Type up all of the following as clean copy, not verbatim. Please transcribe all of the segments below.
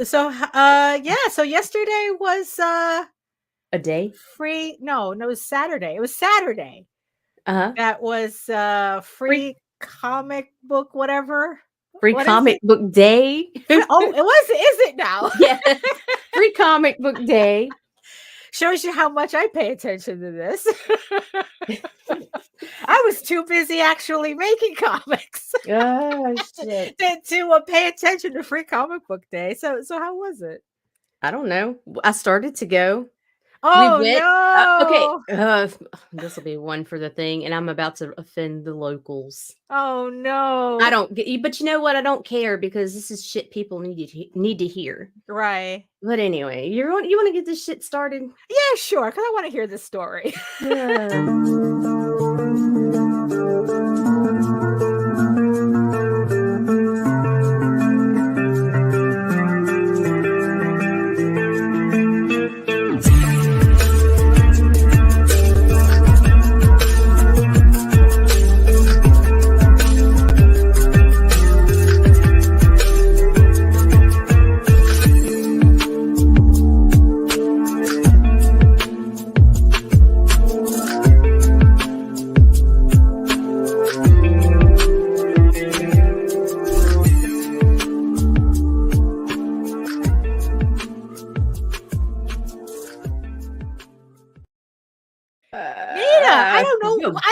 So yesterday was A day? free. No, it was Saturday. It was Saturday. Uh-huh. That was free comic book, whatever. Free What is comic it? book day. Oh, it was. Is it now? Yes. Free comic book day. Shows you how much I pay attention to this. I was too busy actually making comics Oh shit. to pay attention to Free Comic Book Day. So how was it? I don't know. I started to go. We Oh went okay. no! This will be one for the thing, and I'm about to offend the locals. Oh no! I don't get you, but you know what? I don't care because this is shit people need to hear. Right. But anyway, you want to get this shit started? Yeah, sure. Because I want to hear this story. I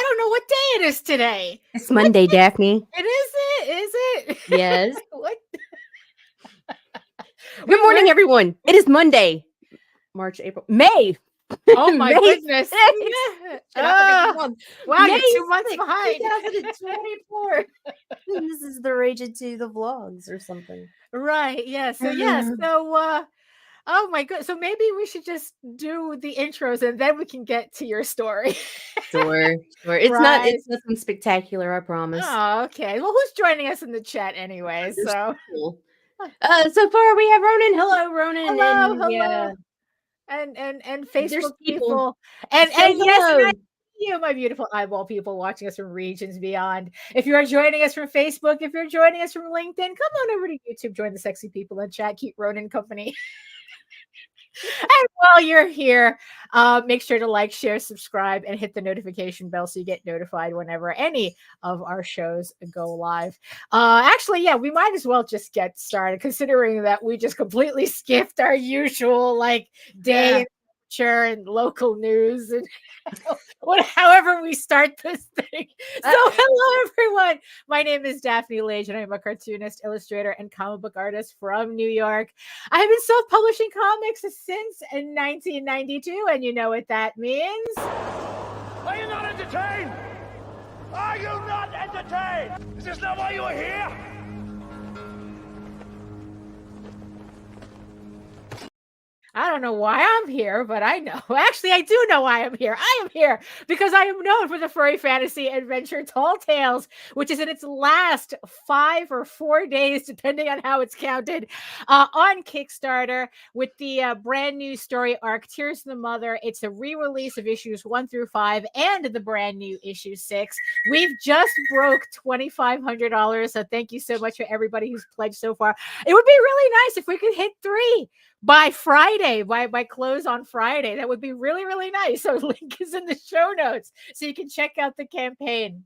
don't know what day it is today. It's Monday, Daphne. It is it? Is it? Yes. What? Good morning, everyone. It is Monday. March, April, May. Oh my goodness. Wow, you're 2 months behind. 2024. This is the Rage Into the Vlogs or something. Right. Yeah. So oh my god. So maybe we should just do the intros and then we can get to your story. Sure. It's Right. nothing spectacular, I promise. Oh, okay. Well, who's joining us in the chat anyway? So cool. So far we have Ronan. Hello, Ronan. hello. Yeah. And Facebook There's people. And Say hello. yes, you, my beautiful eyeball people watching us from regions beyond. If you are joining us from Facebook, if you're joining us from LinkedIn, come on over to YouTube, join the sexy people in chat, keep Ronan company. And while you're here, make sure to like, share, subscribe, and hit the notification bell so you get notified whenever any of our shows go live. Actually, yeah, we might as well just get started, considering that we just completely skipped our usual day and local news and however we start this thing. So hello everyone, my name is Daphne Lage and I'm a cartoonist, illustrator, and comic book artist from New York. I have been self-publishing comics since 1992, and you know what that means. Are you not entertained? Are you not entertained? Is this not why you are here? I don't know why I'm here, but I know. Actually, I do know why I'm here. I am here because I am known for the furry fantasy adventure Tall Tales, which is in its last 5 or 4 days, depending on how it's counted, on Kickstarter with the brand new story arc, Tears of the Mother. It's a re-release of issues 1 through 5 and the brand new issue 6. We've just broke $2,500, so thank you so much for everybody who's pledged so far. It would be really nice if we could hit 3 by Friday, by close on Friday. That would be really, really nice. So link is in the show notes so you can check out the campaign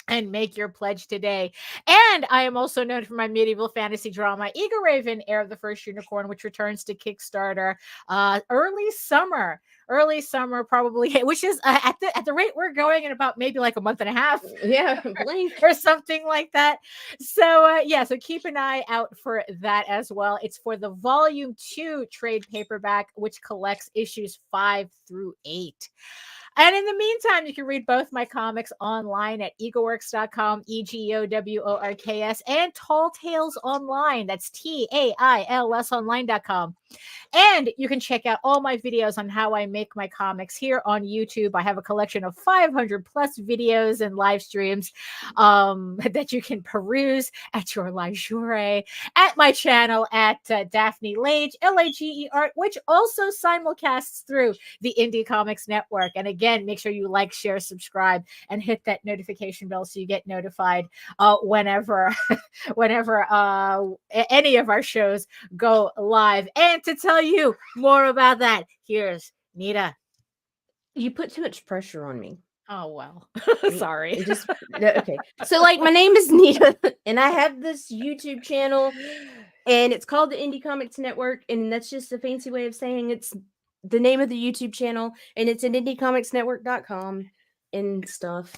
and make your pledge today. And I am also known for my medieval fantasy drama, Eagle Raven, Heir of the First Unicorn, which returns to Kickstarter early summer, probably, which is at the rate we're going in about maybe like a month and a half. Yeah, blink or something like that. So so keep an eye out for that as well. It's for the volume 2 trade paperback, which collects issues 5 through 8. And in the meantime, you can read both my comics online at egoworks.com, EGOWORKS, and Tall Tales Online. That's TAILS online.com. And you can check out all my videos on how I make my comics here on YouTube. I have a collection of 500 plus videos and live streams that you can peruse at your leisure at my channel at Daphne Lage, Lage Art, which also simulcasts through the Indie Comics Network. And again, make sure you like, share, subscribe, and hit that notification bell so you get notified whenever any of our shows go live. And to tell you more about that, here's Nita. You put too much pressure on me. Oh, well, sorry. Okay. So, like, my name is Nita, and I have this YouTube channel, and it's called the Indie Comics Network, and that's just a fancy way of saying it's the name of the YouTube channel, and it's at indiecomicsnetwork.com and stuff.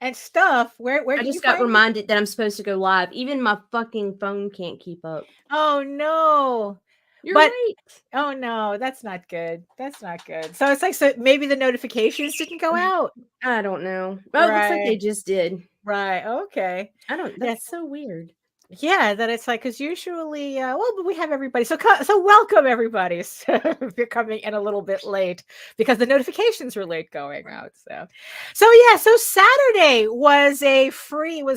And stuff. Where I just got reminded that I'm supposed to go live. Even my fucking phone can't keep up. Oh, no. You're right. Oh no, that's not good. That's not good. So it's like, so maybe the notifications didn't go out. I don't know. Oh, it looks like they just did. Right. Okay. That's so weird. Yeah, that it's like, because usually, but we have everybody. So welcome everybody. So if you're coming in a little bit late because the notifications were late going out. So Saturday was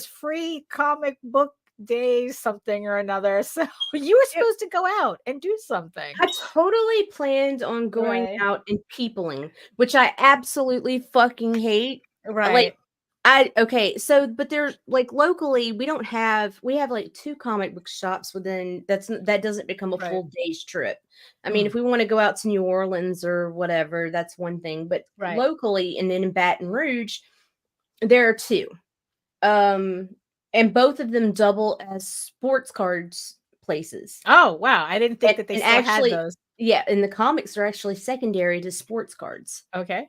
free comic book day something or another. So you were supposed to go out and do something. I totally planned on going out and peopling, which I absolutely fucking hate. Right. But they're like locally, we have like 2 comic book shops within that doesn't become a full day's trip. I mean, if we want to go out to New Orleans or whatever, that's one thing. But locally and then in Baton Rouge, there are 2. And both of them double as sports cards places. Oh, wow. I didn't think that they still had those. Yeah, and the comics are actually secondary to sports cards. Okay.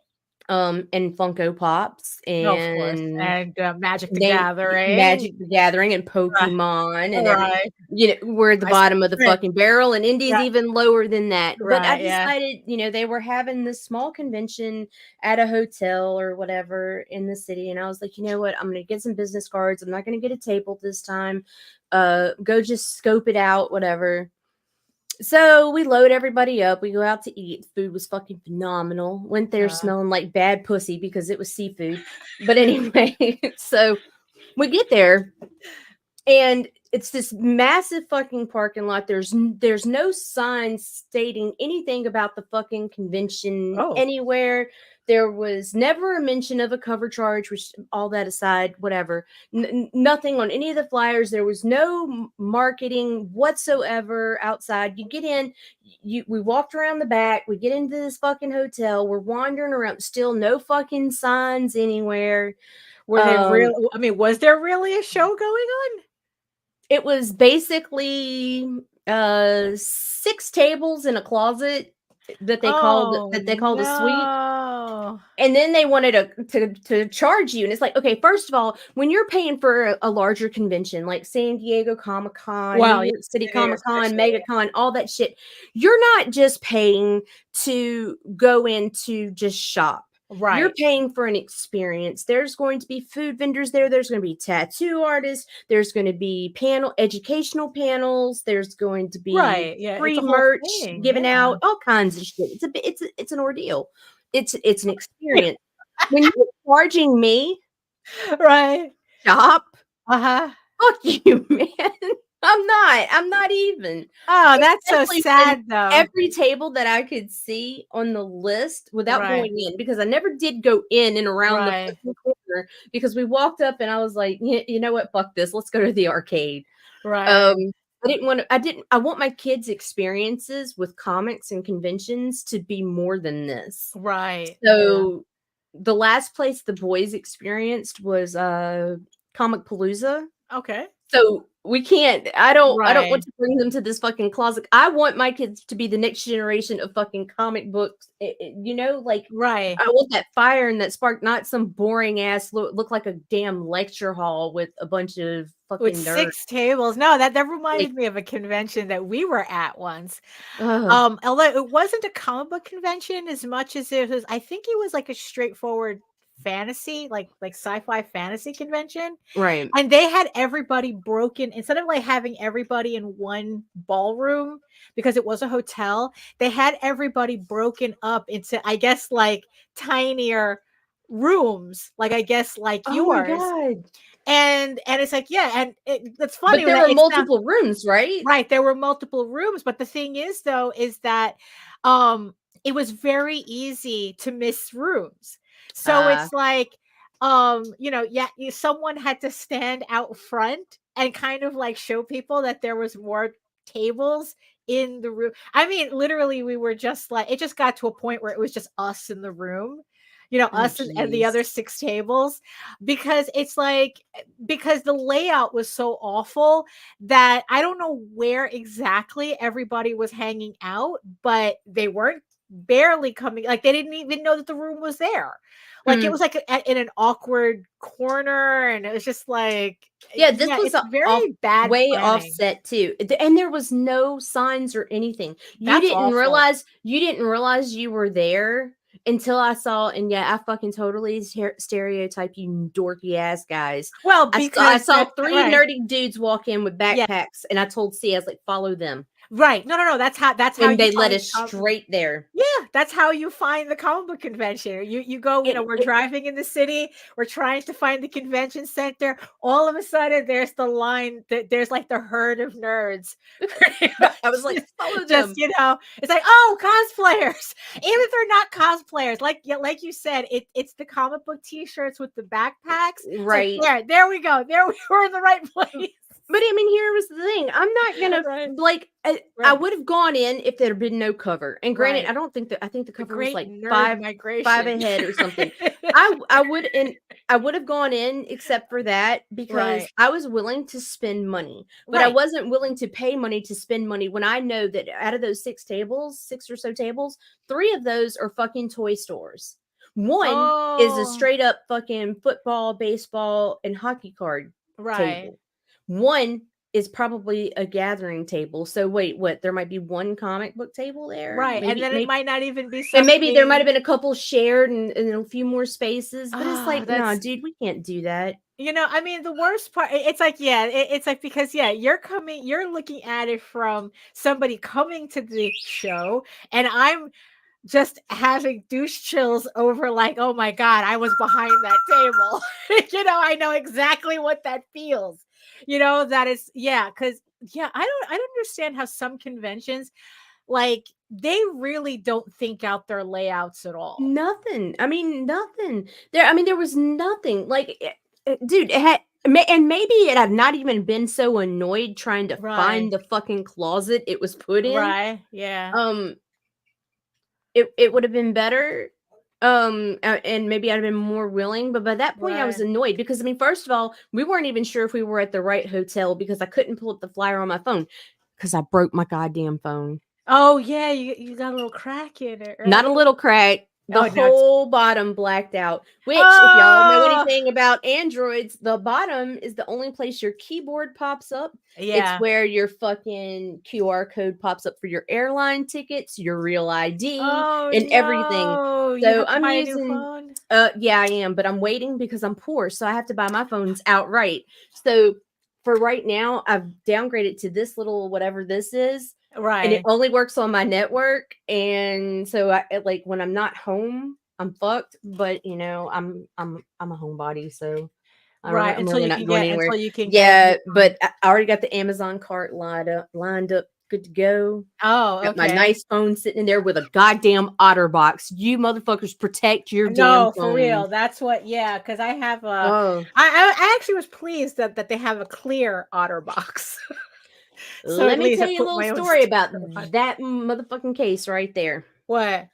And Funko Pops and Magic the Gathering and Pokemon and we're at the bottom of the fucking barrel, and Indie's even lower than that. But I decided, they were having this small convention at a hotel or whatever in the city, and I was like, you know what, I'm gonna get some business cards. I'm not gonna get a table this time. Go just scope it out, whatever. So we load everybody up. We go out to eat. Food was fucking phenomenal. Went there smelling like bad pussy because it was seafood. But anyway, so we get there and it's this massive fucking parking lot. There's no signs stating anything about the fucking convention anywhere. There was never a mention of a cover charge, which, all that aside, whatever. Nothing on any of the flyers. There was no marketing whatsoever outside. You get in, we walked around the back. We get into this fucking hotel. We're wandering around. Still no fucking signs anywhere. Were they real? I mean, was there really a show going on? It was basically 6 tables in a closet that they called a suite. And then they wanted to charge you. And it's like, okay, first of all, when you're paying for a larger convention like San Diego Comic-Con, New York City Comic-Con, MegaCon, all that shit, you're not just paying to go in to just shop. Right. You're paying for an experience. There's going to be food vendors there. There's going to be tattoo artists. There's going to be educational panels. There's going to be free merch given out, all kinds of shit. It's an ordeal. It's an experience. When you're charging me, shop, fuck you, man. I'm not even. Oh, that's so sad though. Every table that I could see on the list without going in, because I never did go in and around the corner, because we walked up and I was like, you know what, fuck this. Let's go to the arcade. Right. I want my kids' experiences with comics and conventions to be more than this. Right. So the last place the boys experienced was Comic Palooza. Okay. So we can't, I don't want to bring them to this fucking closet. I want my kids to be the next generation of fucking comic books. I want that fire and that spark, not some boring ass look like a damn lecture hall with a bunch of fucking nerds. 6 tables. No, that reminded me of a convention that we were at once. Although it wasn't a comic book convention as much as it was, I think it was like a straightforward fantasy, like sci-fi fantasy convention. Right. And they had everybody broken, instead of like having everybody in one ballroom because it was a hotel, they had everybody broken up into, I guess, like tinier rooms, like I guess like Oh my yours. God. And it's like, yeah, and it's funny. But there were multiple rooms, right? Right, there were multiple rooms, but the thing is, though, is that it was very easy to miss rooms. So it's like, yeah, someone had to stand out front and kind of like show people that there was more tables in the room. I mean, literally, we were just like, it just got to a point where it was just us in the room, us and the other 6 tables, because it's like, because the layout was so awful that I don't know where exactly everybody was hanging out, but they weren't barely coming, like they didn't even know that the room was there. Like it was like in an awkward corner, and it was just like, this was it's very bad way planning. offset too, and there was no signs or anything. That's awful. You didn't realize you were there until I saw, and I fucking totally stereotype you dorky ass guys. Well, because I saw 3 nerdy dudes walk in with backpacks, and I told C, I was like, follow them. Right. No. That's how and they led us straight there. Yeah, that's how you find the comic book convention. You go, we're driving in the city, we're trying to find the convention center. All of a sudden, there's the line, there's like the herd of nerds. I was like, follow them. Just, it's like, oh, cosplayers. Even if they're not cosplayers, like you said, it's the comic book t-shirts with the backpacks. Right. Like, there we go. There we were in the right place. But I mean, here was the thing. I'm not gonna I would have gone in if there had been no cover. And granted, I don't think that, I think the cover was like 5 ahead or something. I would have gone in except for that, because I was willing to spend money, but I wasn't willing to pay money to spend money when I know that out of those 6 or so tables, 3 of those are fucking toy stores. One is a straight up fucking football, baseball, and hockey card table. One is probably a gathering table. So wait, what? There might be 1 comic book table there, right? Maybe, and then it might not even be something. And maybe there might have been a couple shared and a few more spaces. But it's like, no, dude, we can't do that. I mean, the worst part, it's like, it's like, because you're looking at it from somebody coming to the show, and I'm just having douche chills over, like, oh my God, I was behind that table. I know exactly what that feels. That is, because I don't understand how some conventions, like, they really don't think out their layouts at all. Nothing. I mean, nothing. There was nothing. Like, dude, it had, and maybe it had not even been so annoyed trying to find the fucking closet it was put in. Right. Yeah. It would have been better. And maybe I'd have been more willing, but by that point I was annoyed, because I mean, first of all, we weren't even sure if we were at the right hotel, because I couldn't pull up the flyer on my phone because I broke my goddamn phone. Oh yeah, you got a little crack in it, right? Not a little crack. The whole bottom blacked out, which, if y'all know anything about Androids, the bottom is the only place your keyboard pops up. Yeah. It's where your fucking QR code pops up for your airline tickets, your real ID, and everything. So I'm using, I am, but I'm waiting because I'm poor, so I have to buy my phones outright. So for right now, I've downgraded to this little whatever this is. Right. And it only works on my network. And so like when I'm not home, I'm fucked. But I'm a homebody, so I'm really not going anywhere. But I already got the Amazon cart lined up, good to go. Got my nice phone sitting in there with a goddamn OtterBox. You motherfuckers protect your damn phone. For real. That's what. Yeah, because I have I actually was pleased that they have a clear OtterBox. So let me tell you a little story about that motherfucking case right there. What?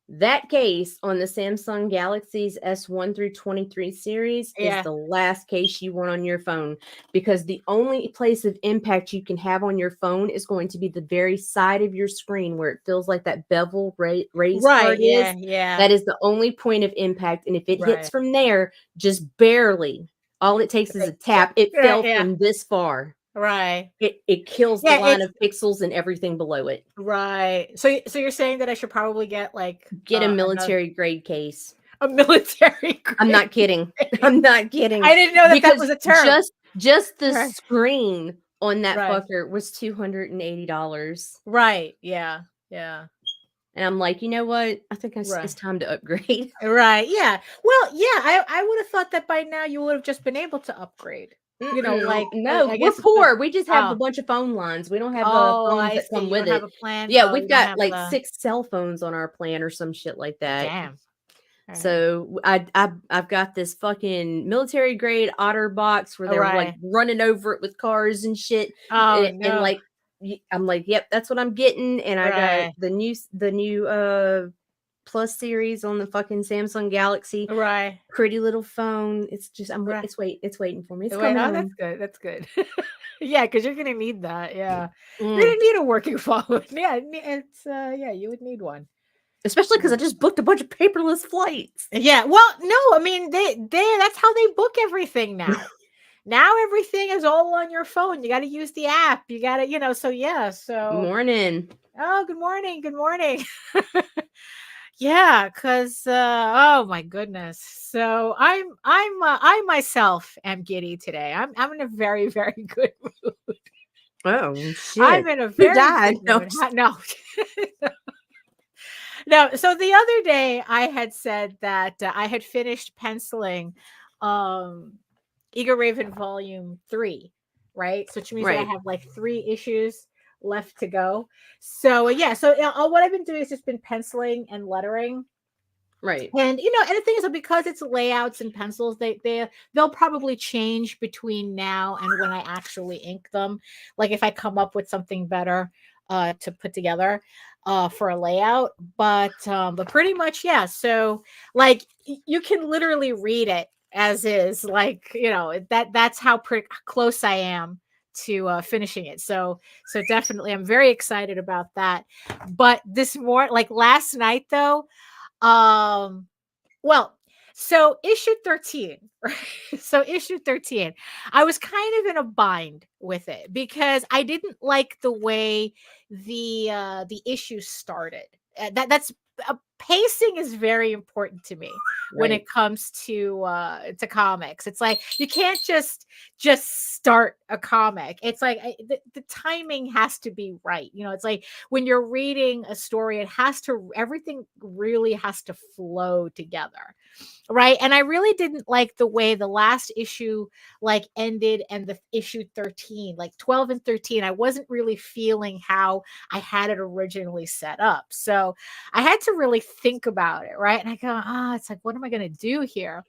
That case on the Samsung Galaxy's S1 through 23 series is the last case you want on your phone, because the only place of impact you can have on your phone is going to be the very side of your screen where it feels like that bevel raised part is. Yeah. That is the only point of impact. And if it hits from there, just barely, all it takes is a tap. It fell from this far. Right. It kills the line of pixels and everything below it. Right. So you're saying that I should probably get a military grade case. A military grade. I'm not kidding. I'm not kidding. I didn't know that was a term. Just the screen on that fucker was $280. Right. Yeah. Yeah. And I'm like, you know what? I think it's time to upgrade. Right. Yeah. Well, yeah, I would have thought that by now you would have just been able to upgrade. You know, like no, we're poor. We just have a bunch of phone lines. We don't have phones that come with it. Have a plan. Yeah, we've got like 6 cell phones on our plan or some shit like that. Damn. So I've got this fucking military grade OtterBox where they're like running over it with cars and shit. And like I'm like, yep, that's what I'm getting. And I got the new Plus series on the fucking Samsung Galaxy. Right. Pretty little phone. It's just it's waiting for me. It's coming. Oh, that's good. That's good. Yeah, because you're gonna need that. Yeah. You're gonna need a working phone. Yeah, it's you would need one. Especially because I just booked a bunch of paperless flights. Yeah. Well, no, I mean they that's how they book everything now. Now everything is all on your phone. You got to use the app. You got to, so yeah. So morning. Oh, good morning. Good morning. Yeah, because oh my goodness. So I myself am giddy today. I'm in a very, very good mood. Oh shit. I'm in a very good mood. No. No, so the other day I had said that I had finished penciling Eager Raven Volume 3, right? So which means that I have like 3 issues left to go. So so what I've been doing is just been penciling and lettering. Right. And and the thing is, because it's layouts and pencils, they'll probably change between now and when I actually ink them. Like if I come up with something better to put together for a layout, but pretty much so like you can literally read it as is, like that's how close I am to finishing it. So definitely I'm very excited about that. But like last night though, so issue 13, right? So issue 13, I was kind of in a bind with it because I didn't like the way the issue started. That's pacing is very important to me when it comes to comics. It's like you can't just start a comic. It's like the timing has to be right. It's like when you're reading a story, everything really has to flow together. Right. And I really didn't like the way the last issue like ended, and the issue 13, like 12 and 13, I wasn't really feeling how I had it originally set up. So I had to really think about it. Right. And I go, it's like, what am I going to do here?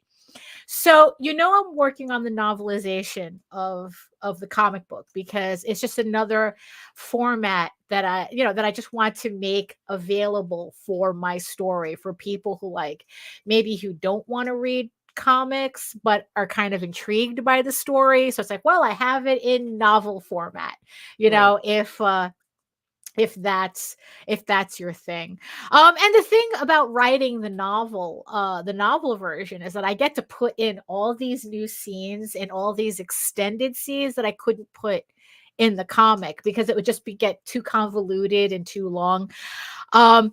So, I'm working on the novelization of the comic book because it's just another format that I just want to make available for my story for people who who don't want to read comics but are kind of intrigued by the story. So it's like, well, I have it in novel format, if that's your thing. And the thing about writing the novel version is that I get to put in all these new scenes and all these extended scenes that I couldn't put in the comic because it would just get too convoluted and too long. There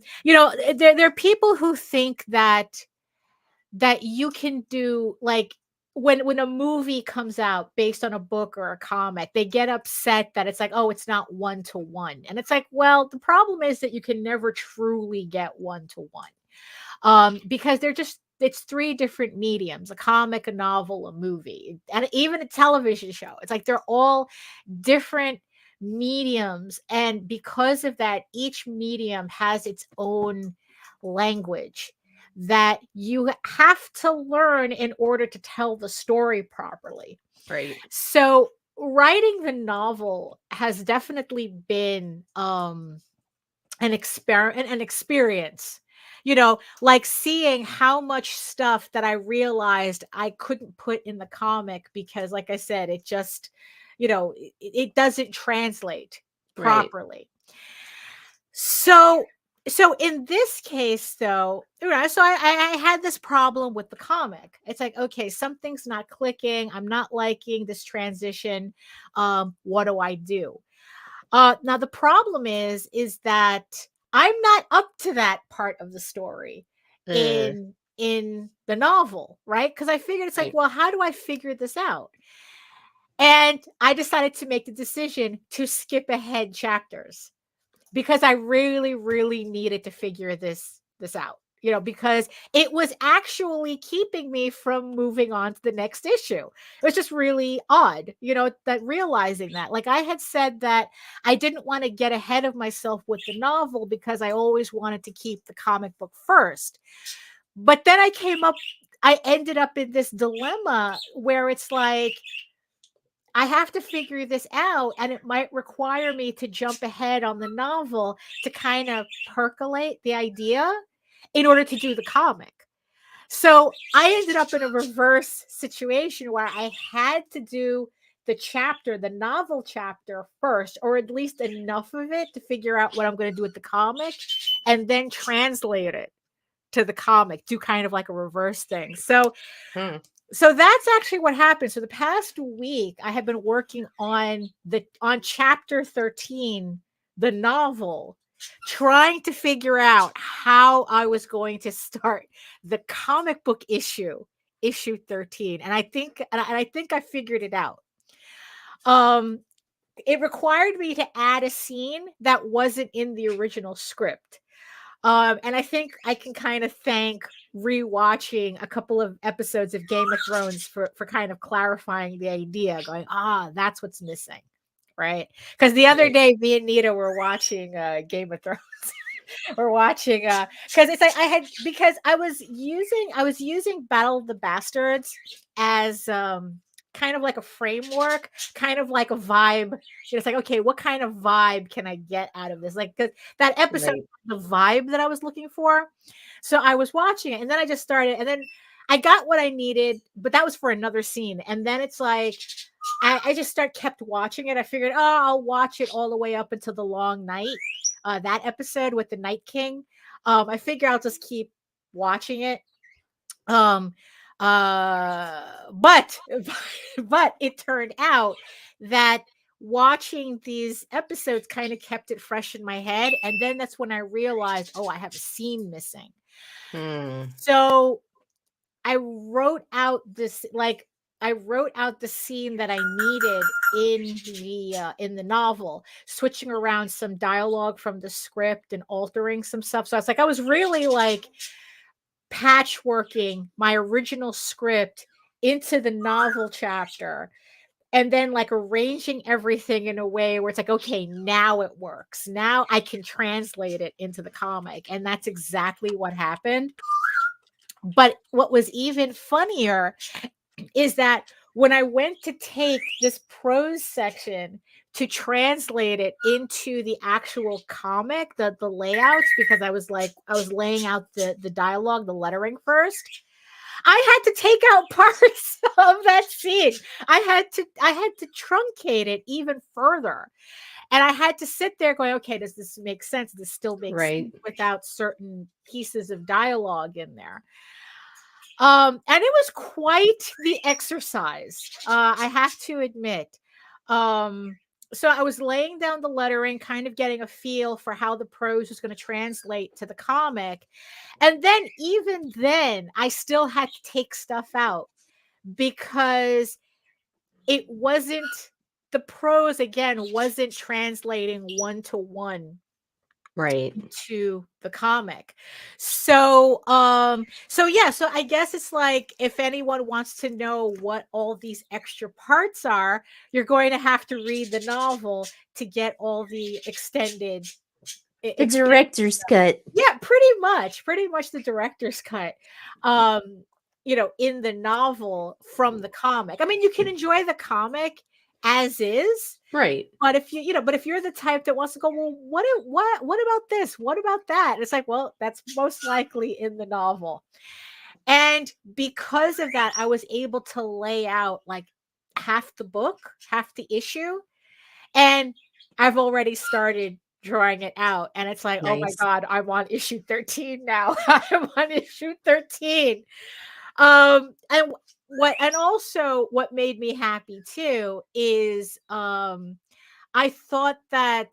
are people who think that you can do like when a movie comes out based on a book or a comic, they get upset that it's like, oh, it's not 1-to-1. And it's like, well, the problem is that you can never truly get 1-to-1 because it's 3 different mediums: a comic, a novel, a movie, and even a television show. It's like they're all different mediums. And because of that, each medium has its own language that you have to learn in order to tell the story properly. Right. So writing the novel has definitely been an experience, like seeing how much stuff that I realized I couldn't put in the comic because, like I said, it just, it doesn't translate properly. Right. So in this case, though, so I had this problem with the comic. It's like, okay, something's not clicking. I'm not liking this transition. What do I do? Now the problem is that I'm not up to that part of the story in in the novel, right? Because I figured it's like, well, how do I figure this out? And I decided to make the decision to skip ahead chapters because I really, really needed to figure this out, because it was actually keeping me from moving on to the next issue. It was just really odd, that realizing that, like I had said that I didn't want to get ahead of myself with the novel because I always wanted to keep the comic book first. But then I ended up in this dilemma where it's like, I have to figure this out, and it might require me to jump ahead on the novel to kind of percolate the idea in order to do the comic. So I ended up in a reverse situation where I had to do the novel chapter first, or at least enough of it to figure out what I'm going to do with the comic, and then translate it to the comic, do kind of like a reverse thing. So that's actually what happened. So the past week, I have been working on chapter 13, the novel, trying to figure out how I was going to start the comic book issue 13. And I think I figured it out. It required me to add a scene that wasn't in the original script. And I think I can kind of thank rewatching a couple of episodes of Game of Thrones for kind of clarifying the idea, going, that's what's missing, right? Because the other day, me and Nita were watching Game of Thrones. We're watching because it's like I was using Battle of the Bastards as kind of like a framework, kind of like a vibe. It's like, okay, what kind of vibe can I get out of this? Like that episode, the vibe that I was looking for. So I was watching it, and then I just started, and then I got what I needed, but that was for another scene. And then it's like I just kept watching it. I figured, I'll watch it all the way up until the long night. That episode with the Night King. I figure I'll just keep watching it. But it turned out that watching these episodes kind of kept it fresh in my head, and then that's when I realized, I have a scene missing. So I wrote out the scene that I needed in the novel, switching around some dialogue from the script and altering some stuff. So I was really like patchworking my original script into the novel chapter, and then like arranging everything in a way where it's like, okay, now it works. Now I can translate it into the comic. And that's exactly what happened. But what was even funnier is that when I went to take this prose section to translate it into the actual comic, the layouts, because I was laying out the dialogue, the lettering first, I had to take out parts of that scene. I had to truncate it even further. And I had to sit there going, okay, does this make sense? Does this still make sense without certain pieces of dialogue in there? And it was quite the exercise, I have to admit. So I was laying down the lettering, kind of getting a feel for how the prose was going to translate to the comic. And then even then, I still had to take stuff out because the prose again wasn't translating one-to-one to the comic. So I guess it's like, if anyone wants to know what all these extra parts are, you're going to have to read the novel to get all the extended director's cut. Yeah, pretty much the director's cut. In the novel from the comic. I mean, you can enjoy the comic as is, right? But if you're the type that wants to go, well, what about this? What about that? And it's like, well, that's most likely in the novel. And because of that, I was able to lay out like half the book, half the issue, and I've already started drawing it out. And it's like, oh my God, I'm on issue 13 now. I'm on issue 13. And also what made me happy too is I thought that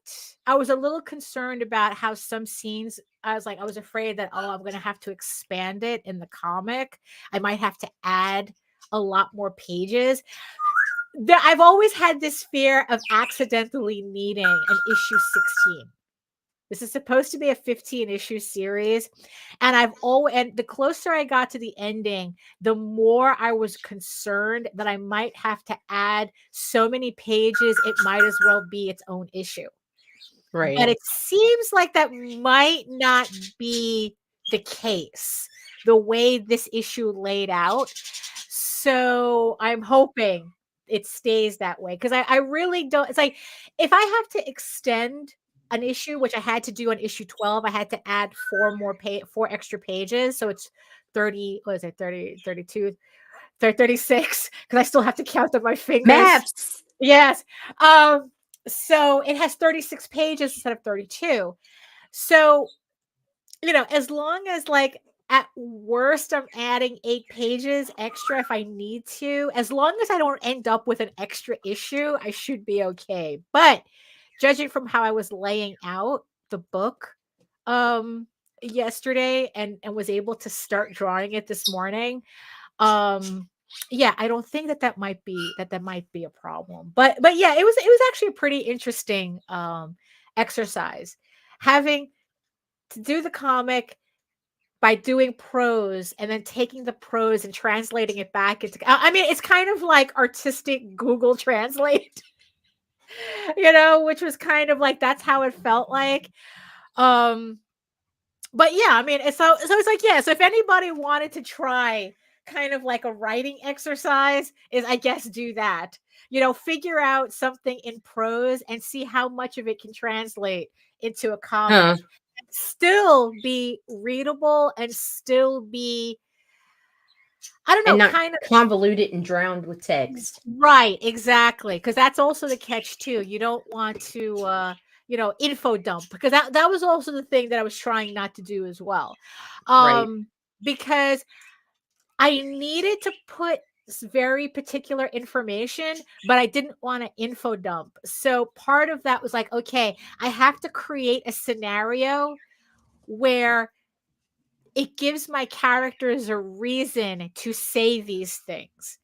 I was a little concerned about how some scenes, I was afraid that, oh, I'm going to have to expand it in the comic. I might have to add a lot more pages. I've always had this fear of accidentally needing an issue 16. This is supposed to be a 15 issue series. And and the closer I got to the ending, the more I was concerned that I might have to add so many pages, it might as well be its own issue. Right. But it seems like that might not be the case, the way this issue laid out. So I'm hoping it stays that way, because I really don't. It's like, if I have to extend an issue, which I had to do on issue 12, I had to add 4 extra pages. So it's 30, what is it, 30, 32, 36, because I still have to count on my fingers. Maths. Yes. So it has 36 pages instead of 32. So, as long as, like, at worst, I'm adding 8 pages extra if I need to, as long as I don't end up with an extra issue, I should be okay. But judging from how I was laying out the book yesterday, and was able to start drawing it this morning, yeah, I don't think that might be a problem. But yeah, it was actually a pretty interesting exercise, having to do the comic by doing prose and then taking the prose and translating it back into, I mean, it's kind of like artistic Google Translate, which was kind of like, that's how it felt like. But yeah, I mean, so it's like, yeah, so if anybody wanted to try kind of like a writing exercise, is, I guess, do that. Figure out something in prose and see how much of it can translate into a comic. Still be readable and still be, I don't know, and not kind of convoluted and drowned with text. Right, exactly. Because that's also the catch too. You don't want to info dump, because that was also the thing that I was trying not to do as well. Right. Because I needed to put very particular information, but I didn't want to info dump. So part of that was like, okay, I have to create a scenario where it gives my characters a reason to say these things,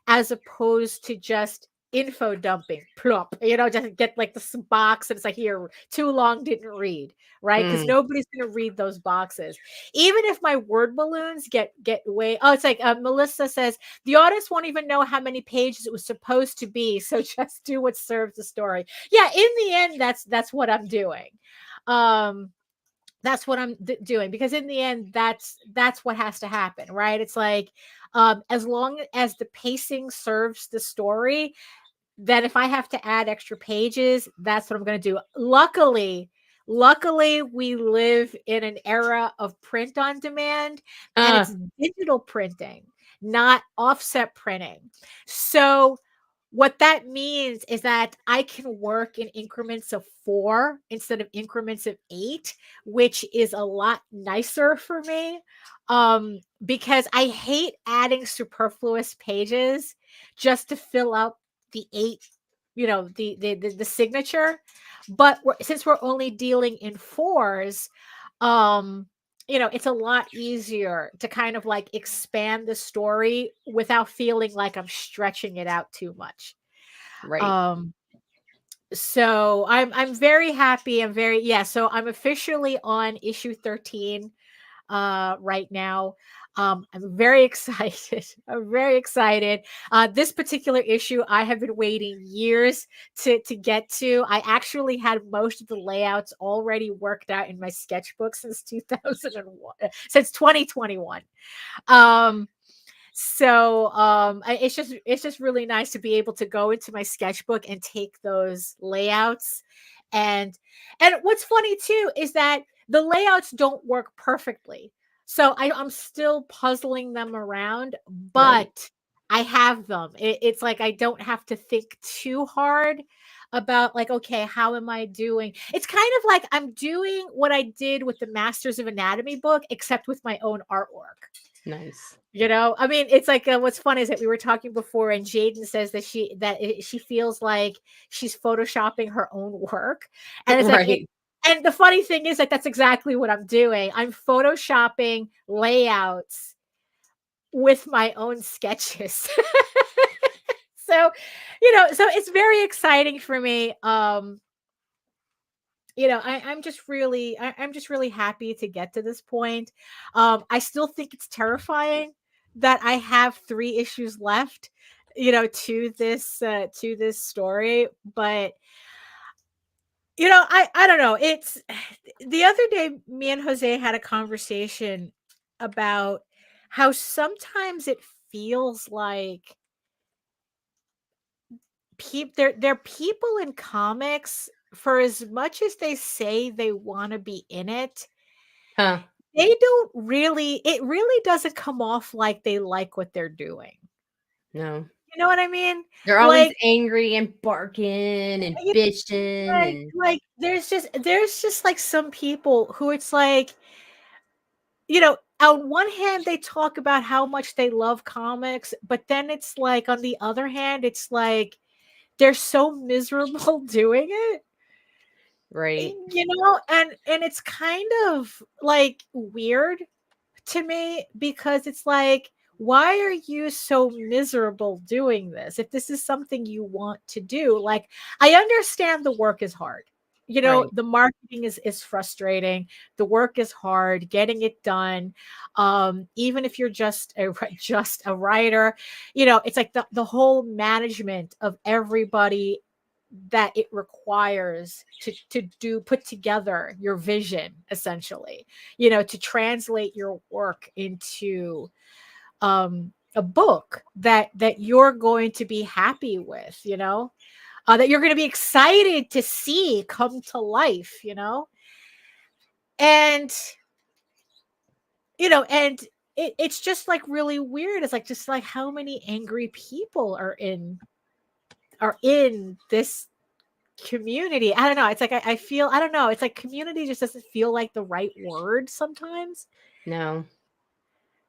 as opposed to just info dumping, plop, just get like this box and it's like, here, too long, didn't read, right? Because nobody's going to read those boxes. Even if my word balloons get way, it's like, Melissa says, the audience won't even know how many pages it was supposed to be, so just do what serves the story. Yeah, in the end, that's what I'm doing. That's what I'm doing, because in the end, that's what has to happen, right? It's like, as long as the pacing serves the story, then if I have to add extra pages, that's what I'm going to do. Luckily, we live in an era of print on demand, and it's digital printing, not offset printing. So what that means is that I can work in increments of 4 instead of increments of 8, which is a lot nicer for me, because I hate adding superfluous pages just to fill up the 8, the signature. But since we're only dealing in 4s, it's a lot easier to kind of like expand the story without feeling like I'm stretching it out too much. Right. So I'm very happy. So I'm officially on issue 13 right now. I'm very excited. I'm very excited. This particular issue, I have been waiting years to get to. I actually had most of the layouts already worked out in my sketchbook since 2001, since 2021. It's just really nice to be able to go into my sketchbook and take those layouts. And what's funny too is that the layouts don't work perfectly. So I'm still puzzling them around, but I have them. It's like I don't have to think too hard about, like, okay, how am I doing? It's kind of like I'm doing what I did with the Masters of Anatomy book, except with my own artwork. Nice. I mean, it's like what's funny is that we were talking before, and Jaden says that she feels like she's photoshopping her own work, and it's like, Right. and the funny thing is that that's exactly what I'm doing. I'm photoshopping layouts with my own sketches. So, so it's very exciting for me. I'm just really happy to get to this point. I still think it's terrifying that I have 3 issues left, to this story, but I don't know. It's the other day me and Jose had a conversation about how sometimes it feels like they're people in comics, for as much as they say they want to be in it, Huh. they don't really it really doesn't come off like they like what they're doing. No. You know what I mean? They're always Like, angry and barking and you bitching and there's just like some people who it's like, on one hand they talk about how much they love comics, but then it's like on the other hand, it's like they're so miserable doing it. right. And it's kind of like weird to me, because it's like, why are you so miserable doing this if this is something you want to do? Like, I understand the work is hard. Right. The marketing is frustrating. The work is hard getting it done. Even if you're just a writer, it's like the whole management of everybody that it requires to put together your vision, essentially, to translate your work into a book that you're going to be happy with, that you're going to be excited to see come to life, and and it's just like really weird. It's like, just like, how many angry people are in this community. I don't know. It's like, I feel, I don't know. It's like community just doesn't feel like the right word sometimes. No.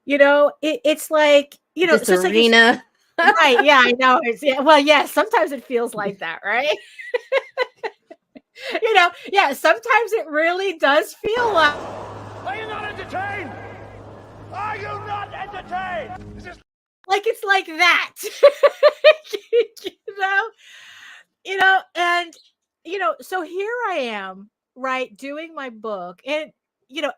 It's like, so it's like, Arena. right. Yeah, I know. Yeah, well, yeah, sometimes it feels like that, right? Yeah, sometimes it really does feel like. Are you not entertained? Are you not entertained? This is Like, it's like that. you know? And so here I am, right, doing my book, and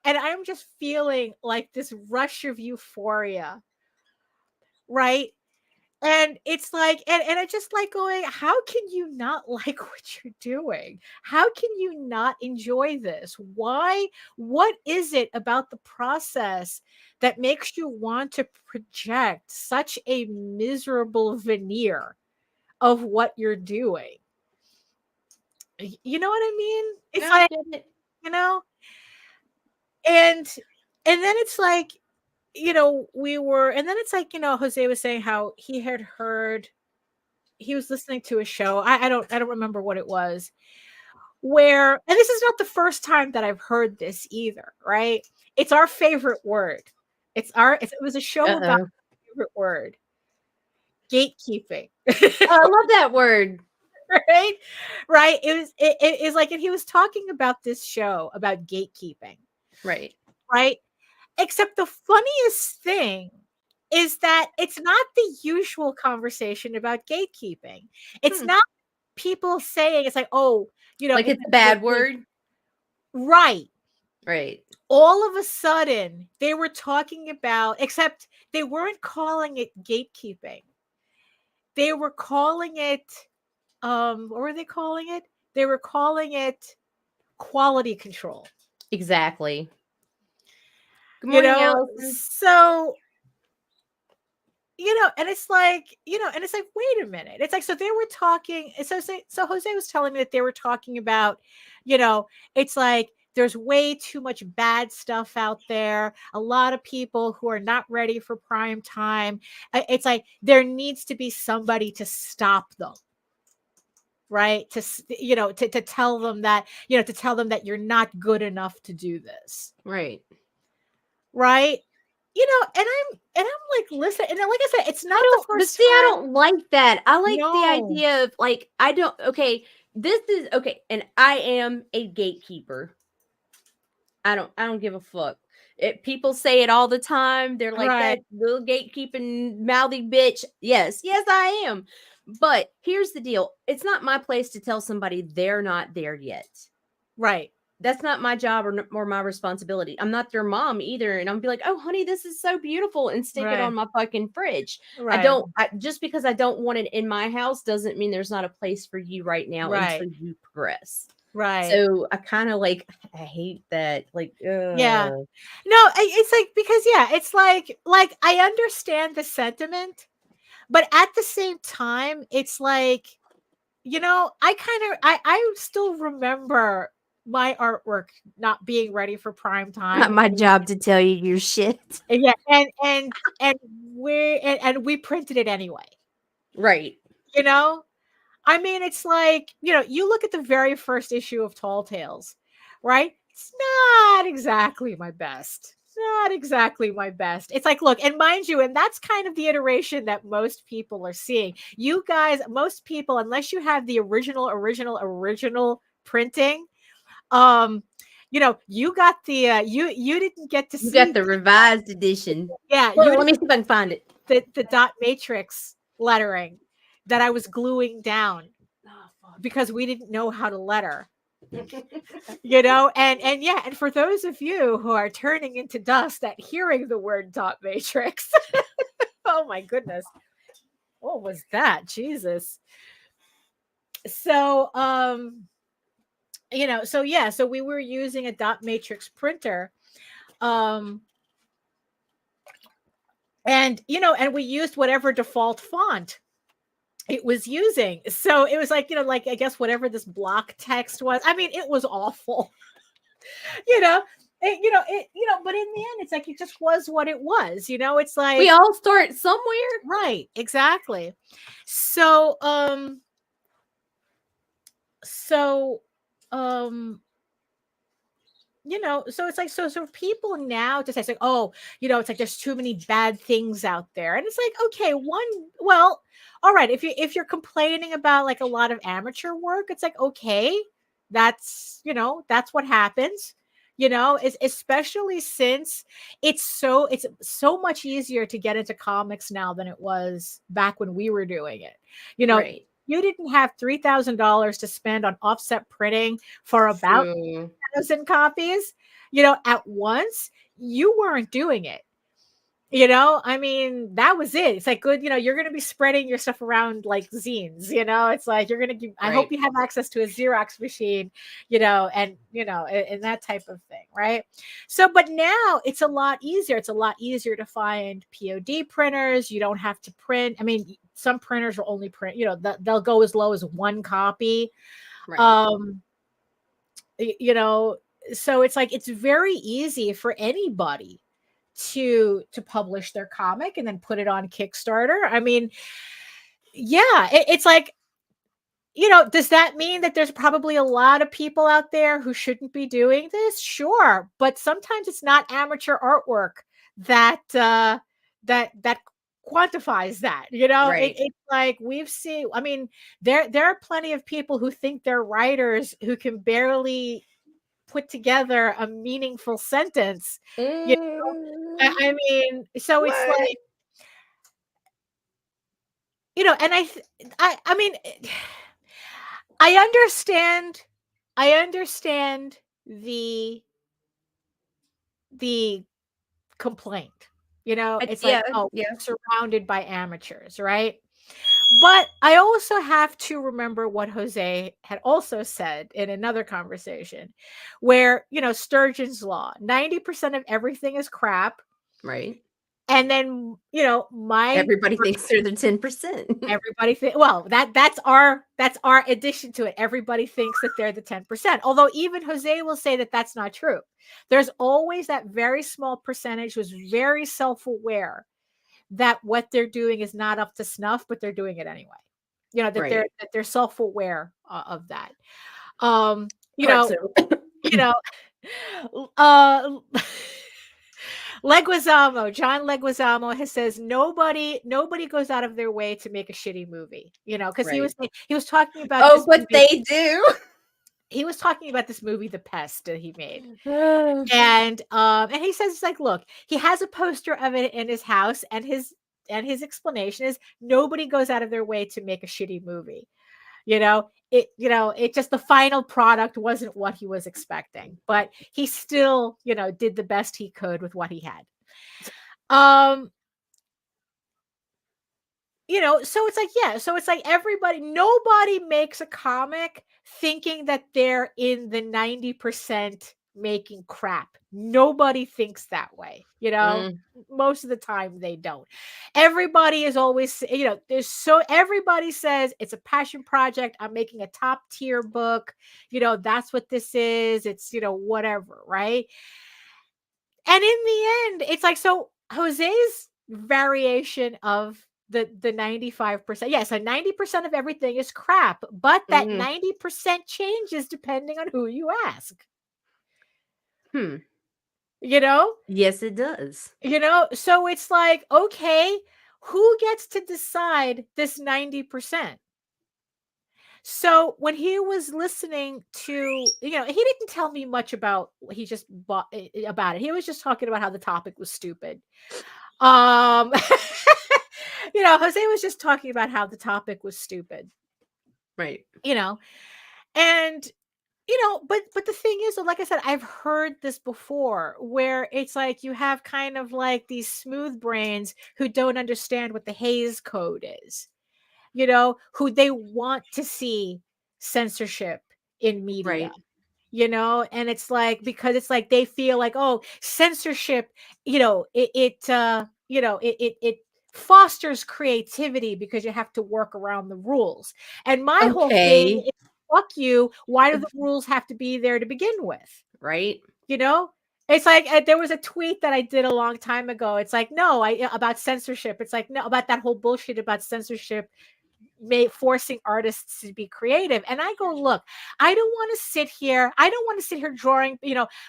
I'm just feeling like this rush of euphoria, right? And it's like, and I just like going, how can you not like what you're doing? How can you not enjoy this? Why? What is it about the process that makes you want to project such a miserable veneer of what you're doing? You know what I mean? No, It's I like, get it. you know, and then it's like, and then it's like, Jose was saying how he was listening to a show. I don't remember what it was, where, and this is not the first time that I've heard this either, right? It's our favorite word. It was a show about Uh-oh. our favorite word, gatekeeping. Oh, I love that word. Right? Right. It is like, and he was talking about this show about gatekeeping, Right. right? Except the funniest thing is that it's not the usual conversation about gatekeeping. It's Hmm. not people saying, it's like, oh, Like it's a bad word. right. Right. All of a sudden, they were talking about, except they weren't calling it gatekeeping. They were calling it, what were they calling it? They were calling it quality control. Exactly. Good morning, Allison. So, and it's like, wait a minute. It's like, so they were talking. So Jose was telling me that they were talking about, it's like, there's way too much bad stuff out there. A lot of people who are not ready for prime time. It's like, there needs to be somebody to stop them. Right. To tell them that you're not good enough to do this. Right. Right. and I'm like, listen, and then, like I said, it's not the but first see, I time. don't like that. I like the No. idea of like, I don't, okay, this is okay, and I am a gatekeeper. I don't give a fuck. People say it all the time. They're like Right. that little gatekeeping mouthy bitch. Yes, I am. But here's the deal. It's not my place to tell somebody they're not there yet. Right. That's not my job or my responsibility. I'm not their mom either. And I'm be like, oh, honey, this is so beautiful, and stick it on my fucking fridge. Right. Just because I don't want it in my house doesn't mean there's not a place for you right now until you progress. Right. So I kind of like, I hate that. Like, yeah. No, it's like, because it's like I understand the sentiment, but at the same time, it's like, I still remember my artwork not being ready for prime time. Not my job to tell you your shit. Yeah, and we printed it anyway. Right. I mean, it's like, you look at the very first issue of Tall Tales, right? It's not exactly my best. Not exactly my best. It's like, look, and mind you, and that's kind of the iteration that most people are seeing. You guys, most people, unless you have the original printing, you got the you didn't get to see. You got the revised edition. Yeah, well, let me see if I can find it. The dot matrix lettering that I was gluing down because we didn't know how to letter. And for those of you who are turning into dust at hearing the word dot matrix, oh my goodness, what was that? Jesus. So so we were using a dot matrix printer, and we used whatever default font it was using. So it was like, like, I guess whatever this block text was. I mean, it was awful. But in the end, it's like, it just was what it was. It's like, we all start somewhere. Right, exactly. So so it's like, so people now just say, like, oh, it's like there's too many bad things out there. And it's like, okay, well, all right, if you're complaining about like a lot of amateur work, it's like, okay, that's what happens, especially since it's so much easier to get into comics now than it was back when we were doing it. Right. You didn't have $3,000 to spend on offset printing for about 1,000 copies, at once. You weren't doing it. I mean, that was it. It's like, good, you're going to be spreading your stuff around like zines, it's like, you're going to I hope you have access to a Xerox machine, and that type of thing. Right. So, but now it's a lot easier. It's a lot easier to find POD printers. You don't have to print. I mean, some printers will only print, they'll go as low as 1 copy. Right. So it's like, it's very easy for anybody to publish their comic and then put it on Kickstarter. I mean, it's like, does that mean that there's probably a lot of people out there who shouldn't be doing this? Sure. But sometimes it's not amateur artwork that quantifies that, Right. It's like, we've seen, I mean, there are plenty of people who think they're writers who can barely put together a meaningful sentence. I mean, so it's like, and I mean, I understand the complaint. It's like, surrounded by amateurs, right? But I also have to remember what Jose had also said in another conversation where, Sturgeon's law, 90% of everything is crap. Right. And then, everybody thinks they're the 10%. Everybody well, that's our addition to it. Everybody thinks that they're the 10%. Although even Jose will say that that's not true. There's always that very small percentage who's very self-aware that what they're doing is not up to snuff, but they're doing it anyway. That they're self-aware of that. John Leguizamo says nobody goes out of their way to make a shitty movie, because Right. he was talking about Oh, this but movie. they do. He was talking about this movie, The Pest, that he made. And he says, it's like, look, he has a poster of it in his house, and his explanation is nobody goes out of their way to make a shitty movie. It just, the final product wasn't what he was expecting, but he still, did the best he could with what he had. So it's like, yeah, so it's like nobody makes a comic thinking that they're in the 90% making crap. Nobody thinks that way, most of the time they don't. Everybody is always, everybody says it's a passion project. I'm making a top tier book. That's what this is. It's, whatever. Right. And in the end, it's like, so Jose's variation of the 95%. Yes, so 90% of everything is crap, but that 90% changes depending on who you ask. Yes, it does. So it's like, okay, who gets to decide this 90%? So when he was listening to, he didn't tell me much about, he just bought about it. He was just talking about how the topic was stupid. Jose was just talking about how the topic was stupid. Right. And but the thing is, like I said, I've heard this before, where it's like you have kind of like these smooth brains who don't understand what the Hays Code is, who they want to see censorship in media. Right. And it's like, because it's like they feel like, oh, censorship, it fosters creativity because you have to work around the rules. And my whole thing is, fuck you. Why do the rules have to be there to begin with? Right. It's like, there was a tweet that I did a long time ago. It's like, no, about censorship. It's like, no, about that whole bullshit about censorship, forcing artists to be creative. And I go, look, I don't want to sit here drawing,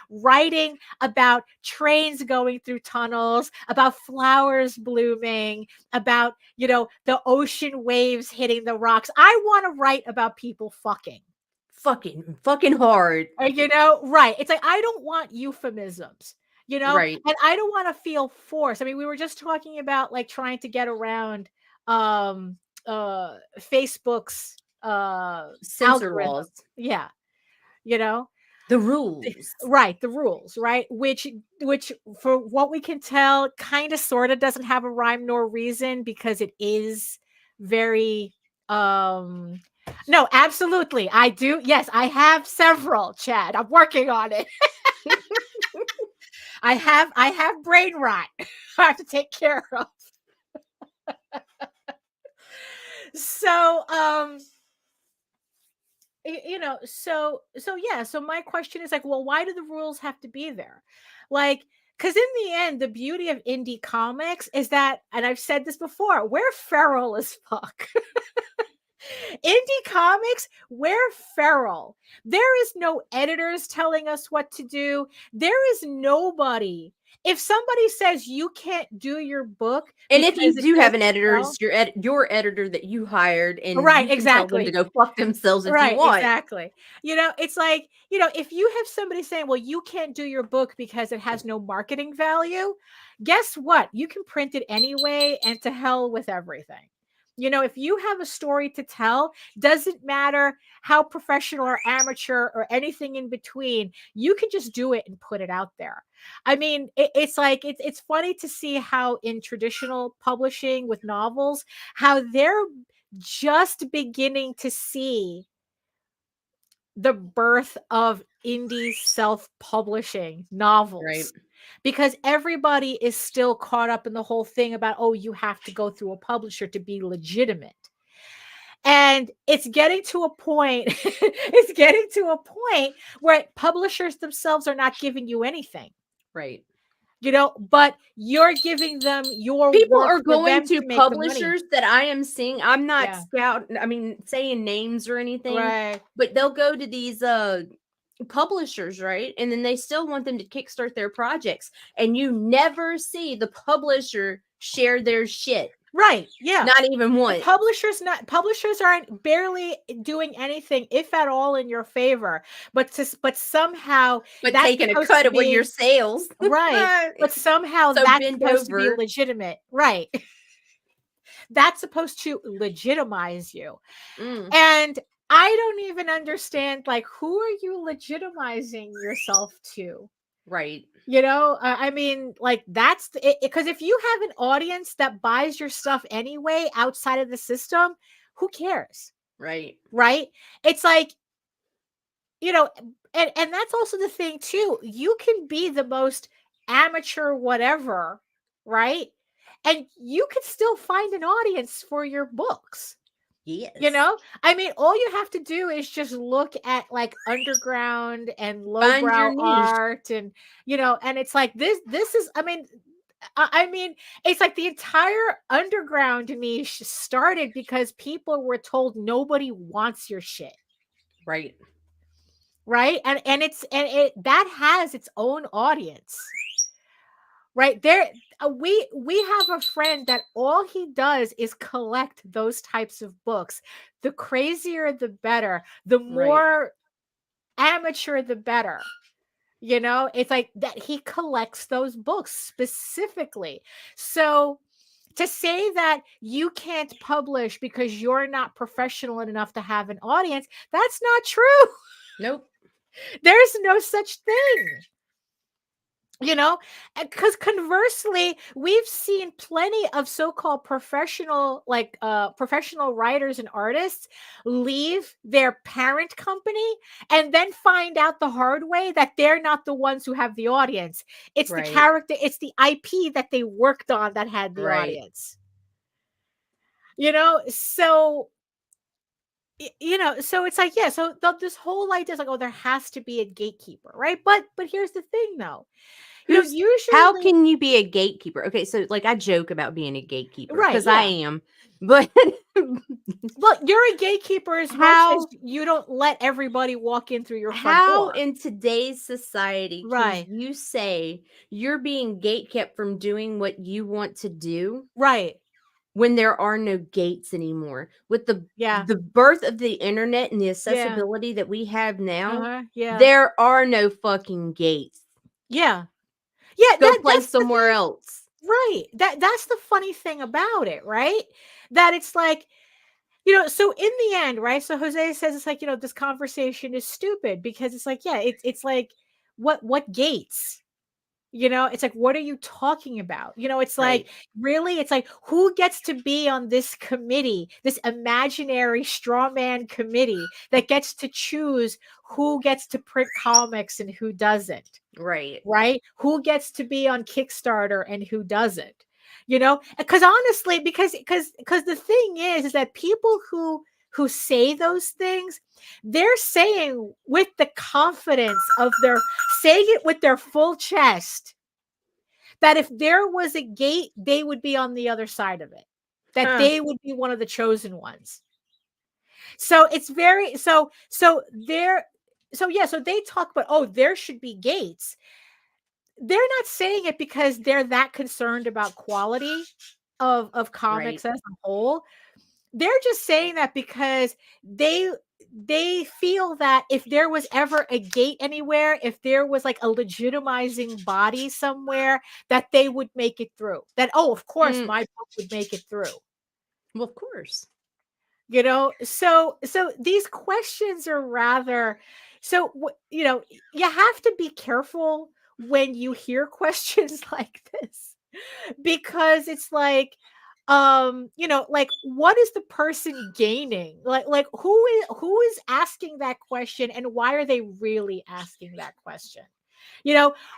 writing about trains going through tunnels, about flowers blooming, about, the ocean waves hitting the rocks. I want to write about people fucking hard. Right. It's like, I don't want euphemisms, right. And I don't want to feel forced. I mean, we were just talking about like trying to get around Facebook's censor algorithm. laws. Yeah. The rules. Right, the rules, right? Which for what we can tell, kind of sort of doesn't have a rhyme nor reason, because it is very no, absolutely. I do. Yes, I have several, Chad. I'm working on it. I have brain rot I have to take care of. So so my question is like, well, why do the rules have to be there? Like, because in the end, the beauty of indie comics is that, and I've said this before, we're feral as fuck. Indie comics, we're feral. There is no editors telling us what to do. There is nobody. If somebody says you can't do your book, and if you do have an editor, it's your editor that you hired, and right, you can tell them to go fuck themselves if you want. Exactly. It's like, if you have somebody saying, well, you can't do your book because it has no marketing value, guess what? You can print it anyway, and to hell with everything. If you have a story to tell, doesn't matter how professional or amateur or anything in between, you can just do it and put it out there. I mean, it's like, it's funny to see how in traditional publishing with novels, how they're just beginning to see the birth of indie self-publishing novels. Right. Because everybody is still caught up in the whole thing about, oh, you have to go through a publisher to be legitimate. And it's getting to a point, where publishers themselves are not giving you anything. Right. But you're giving them your people work are going to make publishers that I am seeing. I'm not Yeah. saying names or anything, Right. but they'll go to these publishers, right? And then they still want them to kickstart their projects, and you never see the publisher share their shit. Right. Yeah. Not even once. Publishers aren't barely doing anything, if at all, in your favor. But somehow that's taking a cut of what your sales. Right. But somehow that's supposed to be legitimate. Right. That's supposed to legitimize you. And I don't even understand, like, who are you legitimizing yourself to? Right. I mean, like, that's it, because if you have an audience that buys your stuff anyway outside of the system, who cares? Right. Right. It's like, and that's also the thing too. You can be the most amateur whatever, right? And you can still find an audience for your books. Yes. I mean, all you have to do is just look at, like, underground and lowbrow art, and and it's like this is, I mean, it's like the entire underground niche started because people were told nobody wants your shit. Right. Right. And it that has its own audience. Right there. We have a friend that all he does is collect those types of books. The crazier, the better. The more amateur, the better. It's like that he collects those books specifically. So to say that you can't publish because you're not professional enough to have an audience, that's not true. Nope. There's no such thing. Because conversely, we've seen plenty of so-called professional writers and artists leave their parent company and then find out the hard way that they're not the ones who have the audience. It's the character, it's the IP that they worked on that had the audience. So it's like, yeah, so this whole idea is like, oh, there has to be a gatekeeper, right? But here's the thing, though. Usually, how can you be a gatekeeper? Okay, so, like, I joke about being a gatekeeper because I am, but well, you're a gatekeeper as much as you don't let everybody walk in through your front door. In today's society can you say you're being gatekept from doing what you want to do? Right. When there are no gates anymore, with the birth of the internet and the accessibility that we have now, there are no fucking gates. Yeah, go play somewhere else. Right. That's the funny thing about it, right? That it's like, so in the end, right? So Jose says it's like, this conversation is stupid because it's like, yeah, it's like, what gates? It's like, what are you talking about? It's like, really, it's like, who gets to be on this committee, this imaginary straw man committee that gets to choose who gets to print comics and who doesn't? Right. Who gets to be on Kickstarter and who doesn't? Because honestly, because the thing is that people who say those things, they're saying with the confidence of saying it with their full chest, that if there was a gate, they would be on the other side of it, that they would be one of the chosen ones. So it's very, so they talk about, oh, there should be gates. They're not saying it because they're that concerned about quality of comics as a whole. They're just saying that because they feel that if there was ever a gate anywhere, if there was like a legitimizing body somewhere, that they would make it through. That, oh, of course, my book would make it through. Well, of course. So these questions are rather, so, you have to be careful when you hear questions like this, because it's like, like, what is the person gaining? Like who is asking that question, and why are they really asking that question?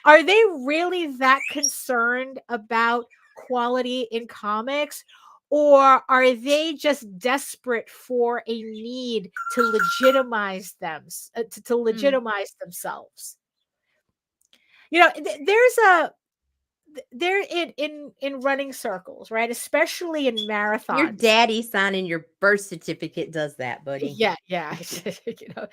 Are they really that concerned about quality in comics, or are they just desperate for a need to legitimize them, to legitimize themselves? they're in running circles, right? Especially in marathons. Your daddy signing your birth certificate does that, buddy. Yeah. You know,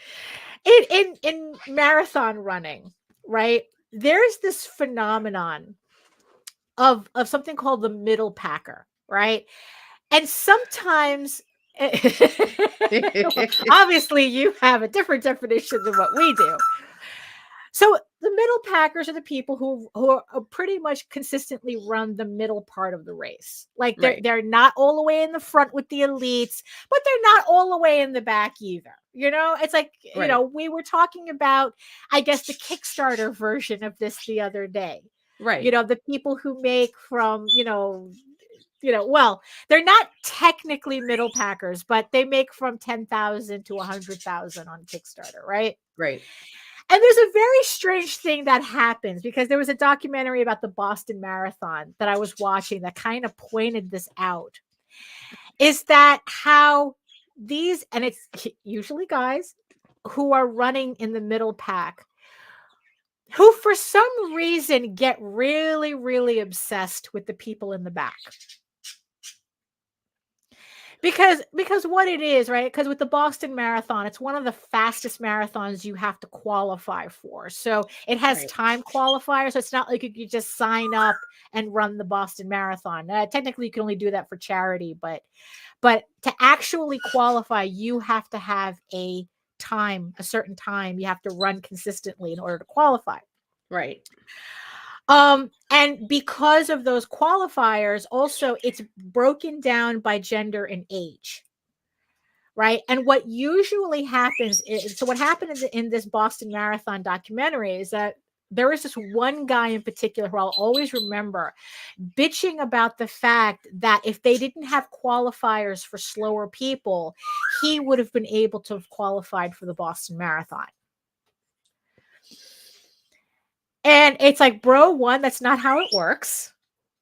in marathon running, right? There's this phenomenon of something called the middle packer, right? And sometimes obviously you have a different definition than what we do. So the middle packers are the people who are pretty much consistently run the middle part of the race. Like they're not all the way in the front with the elites, but they're not all the way in the back either. You know, it's like, you know, we were talking about, I guess, the Kickstarter version of this the other day. Right. You know, the people who make from, well, they're not technically middle packers, but they make from 10,000 to 100,000 on Kickstarter, right? Right. And there's a very strange thing that happens, because there was a documentary about the Boston Marathon that I was watching that kind of pointed this out. Is that how these, and it's usually guys who are running in the middle pack, who for some reason get really, really obsessed with the people in the back. Because what it is, right? Because with the Boston Marathon, it's one of the fastest marathons you have to qualify for. So it has time qualifiers. So it's not like you could just sign up and run the Boston Marathon. Technically, you can only do that for charity, but to actually qualify, you have to have a certain time you have to run consistently in order to qualify. Right. And because of those qualifiers, also it's broken down by gender and age. Right. And what usually happens is, so what happened in this Boston Marathon documentary is that there is this one guy in particular who I'll always remember bitching about the fact that if they didn't have qualifiers for slower people, he would have been able to have qualified for the Boston Marathon. And it's like, bro, one, that's not how it works.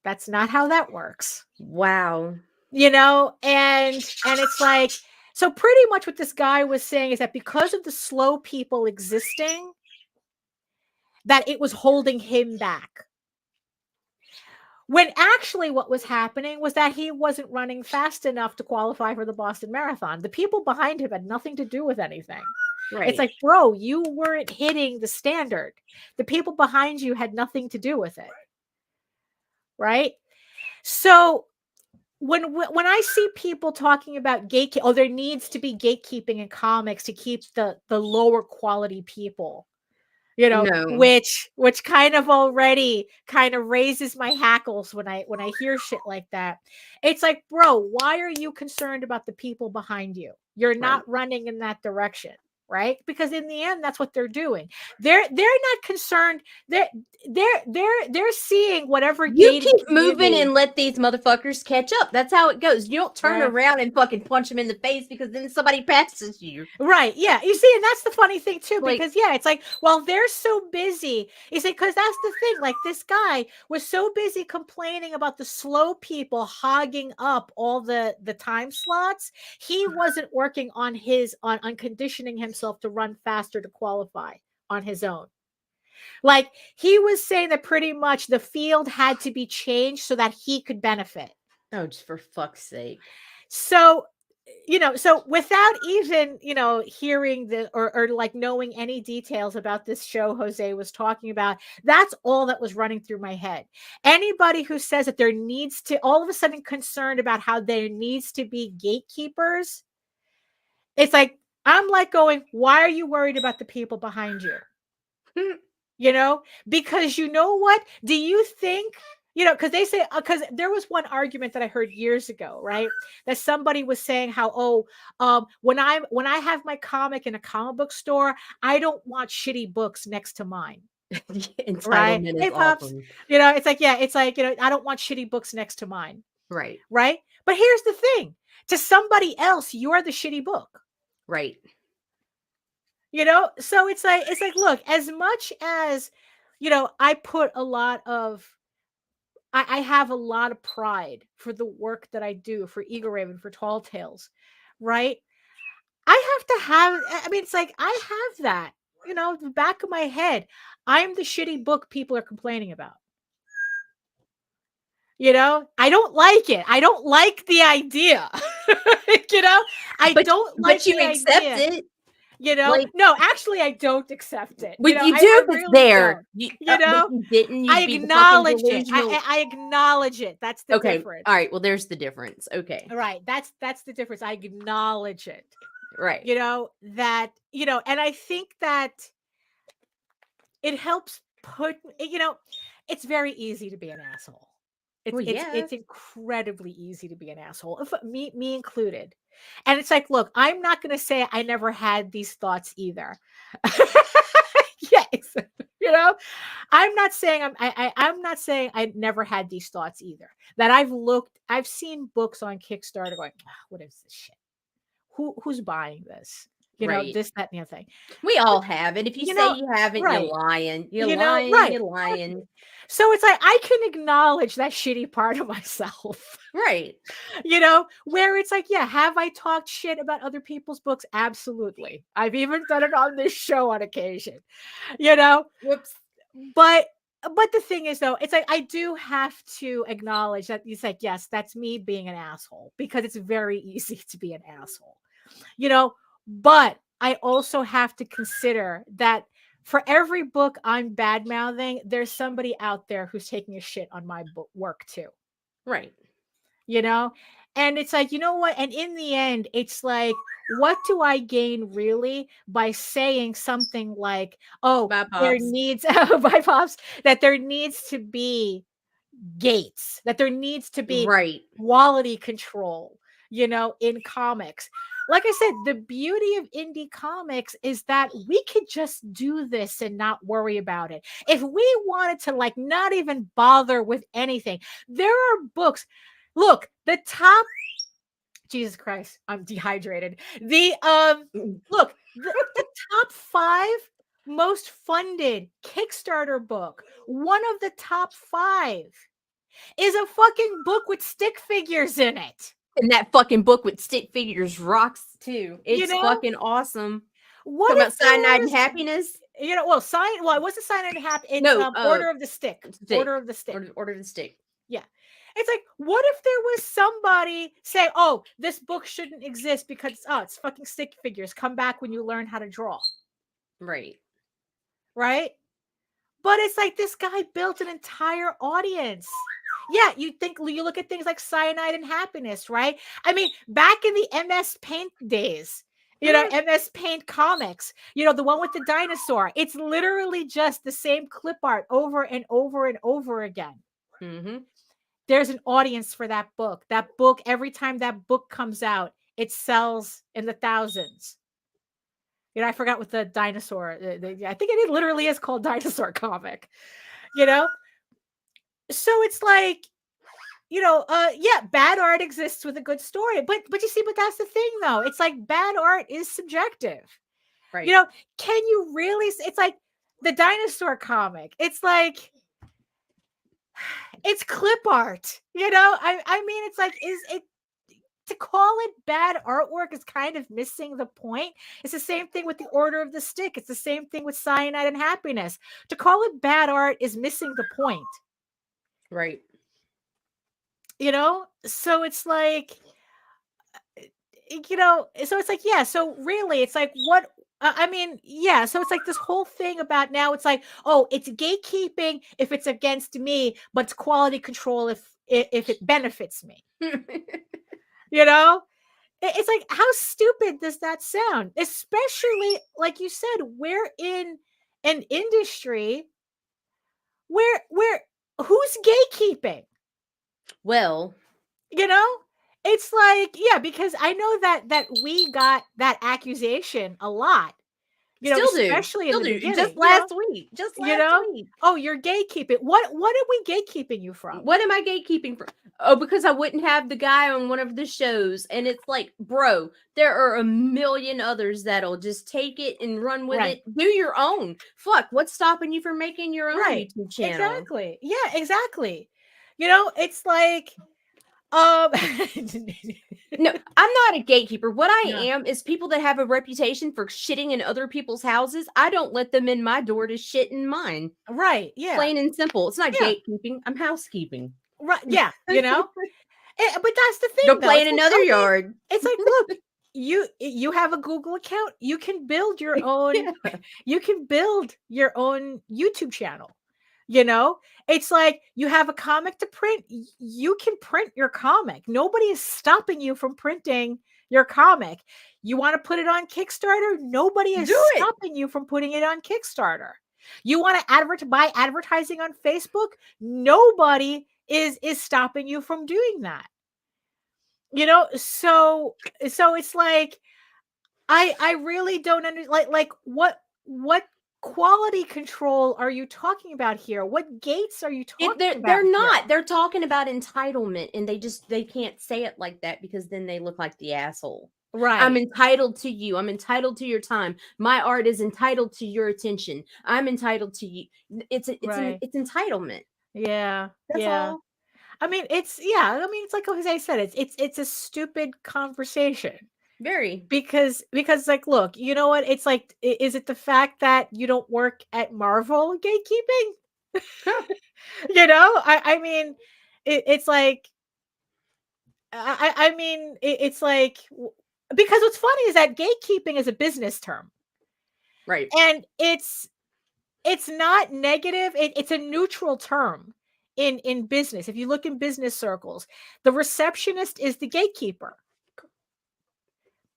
That's not how that works. Wow. You know, and it's like, so pretty much what this guy was saying is that because of the slow people existing, that it was holding him back. When actually what was happening was that he wasn't running fast enough to qualify for the Boston Marathon. The people behind him had nothing to do with anything. Right. It's like, bro, you weren't hitting the standard. The people behind you had nothing to do with it. Right? So when I see people talking about gatekeeping, there needs to be gatekeeping in comics to keep the lower quality people, you know, which kind of already kind of raises my hackles when I hear shit like that. It's like, bro, why are you concerned about the people behind you? You're not running in that direction. Right? Because in the end, that's what they're doing. They're not concerned. They're seeing whatever you keep moving and let these motherfuckers catch up. That's how it goes. You don't turn around and fucking punch them in the face because then somebody passes you. Right. Yeah. You see, and that's the funny thing too, because it's like, well, they're so busy. You see, because that's the thing. Like, this guy was so busy complaining about the slow people hogging up all the time slots. He wasn't working on on conditioning himself to run faster to qualify on his own. Like, he was saying that pretty much the field had to be changed so that he could benefit. Oh, just for fuck's sake. So, so without even, hearing or like knowing any details about this show Jose was talking about, that's all that was running through my head. Anybody who says that there needs to, all of a sudden concerned about how there needs to be gatekeepers, it's like, I'm like going, why are you worried about the people behind you? Because you know what? Do you think, because they say, because there was one argument that I heard years ago, right? That somebody was saying how, when I have my comic in a comic book store, I don't want shitty books next to mine. Right? Hey, Pops. Awesome. It's like, I don't want shitty books next to mine. Right. Right. But here's the thing. To somebody else, you're the shitty book. Right. So it's like, look, as much as, I put a lot of, I have a lot of pride for the work that I do for Eagle Raven, for Tall Tales, right? I have to have, it's like, I have that, the back of my head. I'm the shitty book people are complaining about. You know, I don't like it. I don't like the idea. You know, I don't like but you the accept idea. it. You know, Like, no, actually, I don't accept it. You but know, you I do if it's really there. don't. You, You but if know, you didn't, I you'd be the fucking acknowledge it. delusional. I acknowledge it. That's the Okay, difference. all right. Well, there's the difference. Okay, Right. That's the difference. I acknowledge it. right, You know, that, you know, and I think that it helps put, you know, it's very easy to be an asshole. It's well, it's yeah, it's incredibly easy to be an asshole, me included. And it's like, look, I'm not going to say I never had these thoughts either. Yes, you know, I'm not saying I'm not saying I never had these thoughts either. That I've seen books on Kickstarter going, "Ah, what is this shit? Who's buying this? You know, right. this, that, and the other thing. We But all have it. If you you say know, you haven't, you're right. lying. You're You know, lying. right. You're lying. So it's like I can acknowledge that shitty part of myself. Right. You know, where it's like, yeah, have I talked shit about other people's books? Absolutely. I've even done it on this show on occasion. You know, Whoops. but the thing is though, it's like I do have to acknowledge that it's like, yes, that's me being an asshole, because it's very easy to be an asshole. You know, but I also have to consider that for every book I'm bad mouthing, there's somebody out there who's taking a shit on my book work too. Right. You know, and it's like, you know what, and in the end it's like, what do I gain really by saying something like, oh, Bye, there pops. needs by pops, that there needs to be gates, that there needs to be Right. quality control, you know, in comics. Like I said, the beauty of indie comics is that we could just do this and not worry about it. If we wanted to, like, not even bother with anything, there are books. Look, the top, Jesus Christ, I'm dehydrated. The look, the top 5 most funded Kickstarter book, one of the top 5 is a fucking book with stick figures in it. And that fucking book with stick figures rocks too. You It's know, fucking awesome. what Talking about if there cyanide and was, happiness? you know, well, it wasn't Cyanide and Happy. It's No, Order of the Stick. stick. Order of the Stick. Order the stick. Yeah. It's like, what if there was somebody say, oh, this book shouldn't exist because it's fucking stick figures. Come back when you learn how to draw. Right. Right? But it's like this guy built an entire audience. Yeah, you look at things like Cyanide and Happiness, right? I mean, back in the MS Paint days, you know, MS Paint comics, you know, the one with the dinosaur, it's literally just the same clip art over and over and over again. Mm-hmm. There's an audience for that book. That book, every time that book comes out, it sells in the thousands. You know, I forgot what the dinosaur, I think it literally is called Dinosaur Comic, you know? So it's like, you know, yeah, bad art exists with a good story. But you see, but that's the thing though. It's like bad art is subjective. Right. You know, can you really, it's like the dinosaur comic. It's like, it's clip art, you know? I mean, it's like, is it, to call it bad artwork is kind of missing the point. It's the same thing with the Order of the Stick. It's the same thing with Cyanide and Happiness. To call it bad art is missing the point. Right. You know? So it's like, you know, so it's like, yeah, so really it's like, what, I mean, yeah, so it's like this whole thing about now it's like, oh, it's gatekeeping if it's against me, but it's quality control if it benefits me. You know, it's like, how stupid does that sound? Especially, like you said, we're in an industry where who's gatekeeping? Well, You know, it's like, yeah, because I know that we got that accusation a lot. You know, especially in the beginning. Just last week. Just last week. Oh, you're gatekeeping. What are we gatekeeping you from? What am I gatekeeping from? Oh, because I wouldn't have the guy on one of the shows. And it's like, bro, there are a million others that'll just take it and run with it. Do your own. Fuck, what's stopping you from making your own YouTube channel? Exactly. Yeah, exactly. You know, it's like, no, I'm not a gatekeeper. What I am is people that have a reputation for shitting in other people's houses. I don't let them in my door to shit in mine. Right. Yeah. Plain and simple. It's not gatekeeping. I'm housekeeping. Right. Yeah. But that's the thing, Go though. play It's in like, another okay, yard. it's like, look, you have a Google account. You can build your own. Yeah. You can build your own YouTube channel. It's like you have a comic to print. You can print your comic. Nobody is stopping you from printing your comic. You want to put it on Kickstarter? Nobody is Do it. stopping you from putting it on Kickstarter. You want to buy advertising on Facebook? Nobody is stopping you from doing that. So it's like I really don't like what quality control are you talking about here? What gates are you talking about They're here? not. They're talking about entitlement, and they can't say it like that because then they look like the asshole. I'm Right. entitled to you. I'm entitled to your time. My art is entitled to your attention. I'm entitled to you. It's Right. it's entitlement. Yeah. That's Yeah. all. I mean, it's like Jose said, it's a stupid conversation. Very. Because like, look, you know what? It's like, is it the fact that you don't work at Marvel gatekeeping? I mean, it's like, I mean, it's like, because what's funny is that gatekeeping is a business term, Right. and it's not negative. It's a neutral term in business. If you look in business circles, the receptionist is the gatekeeper.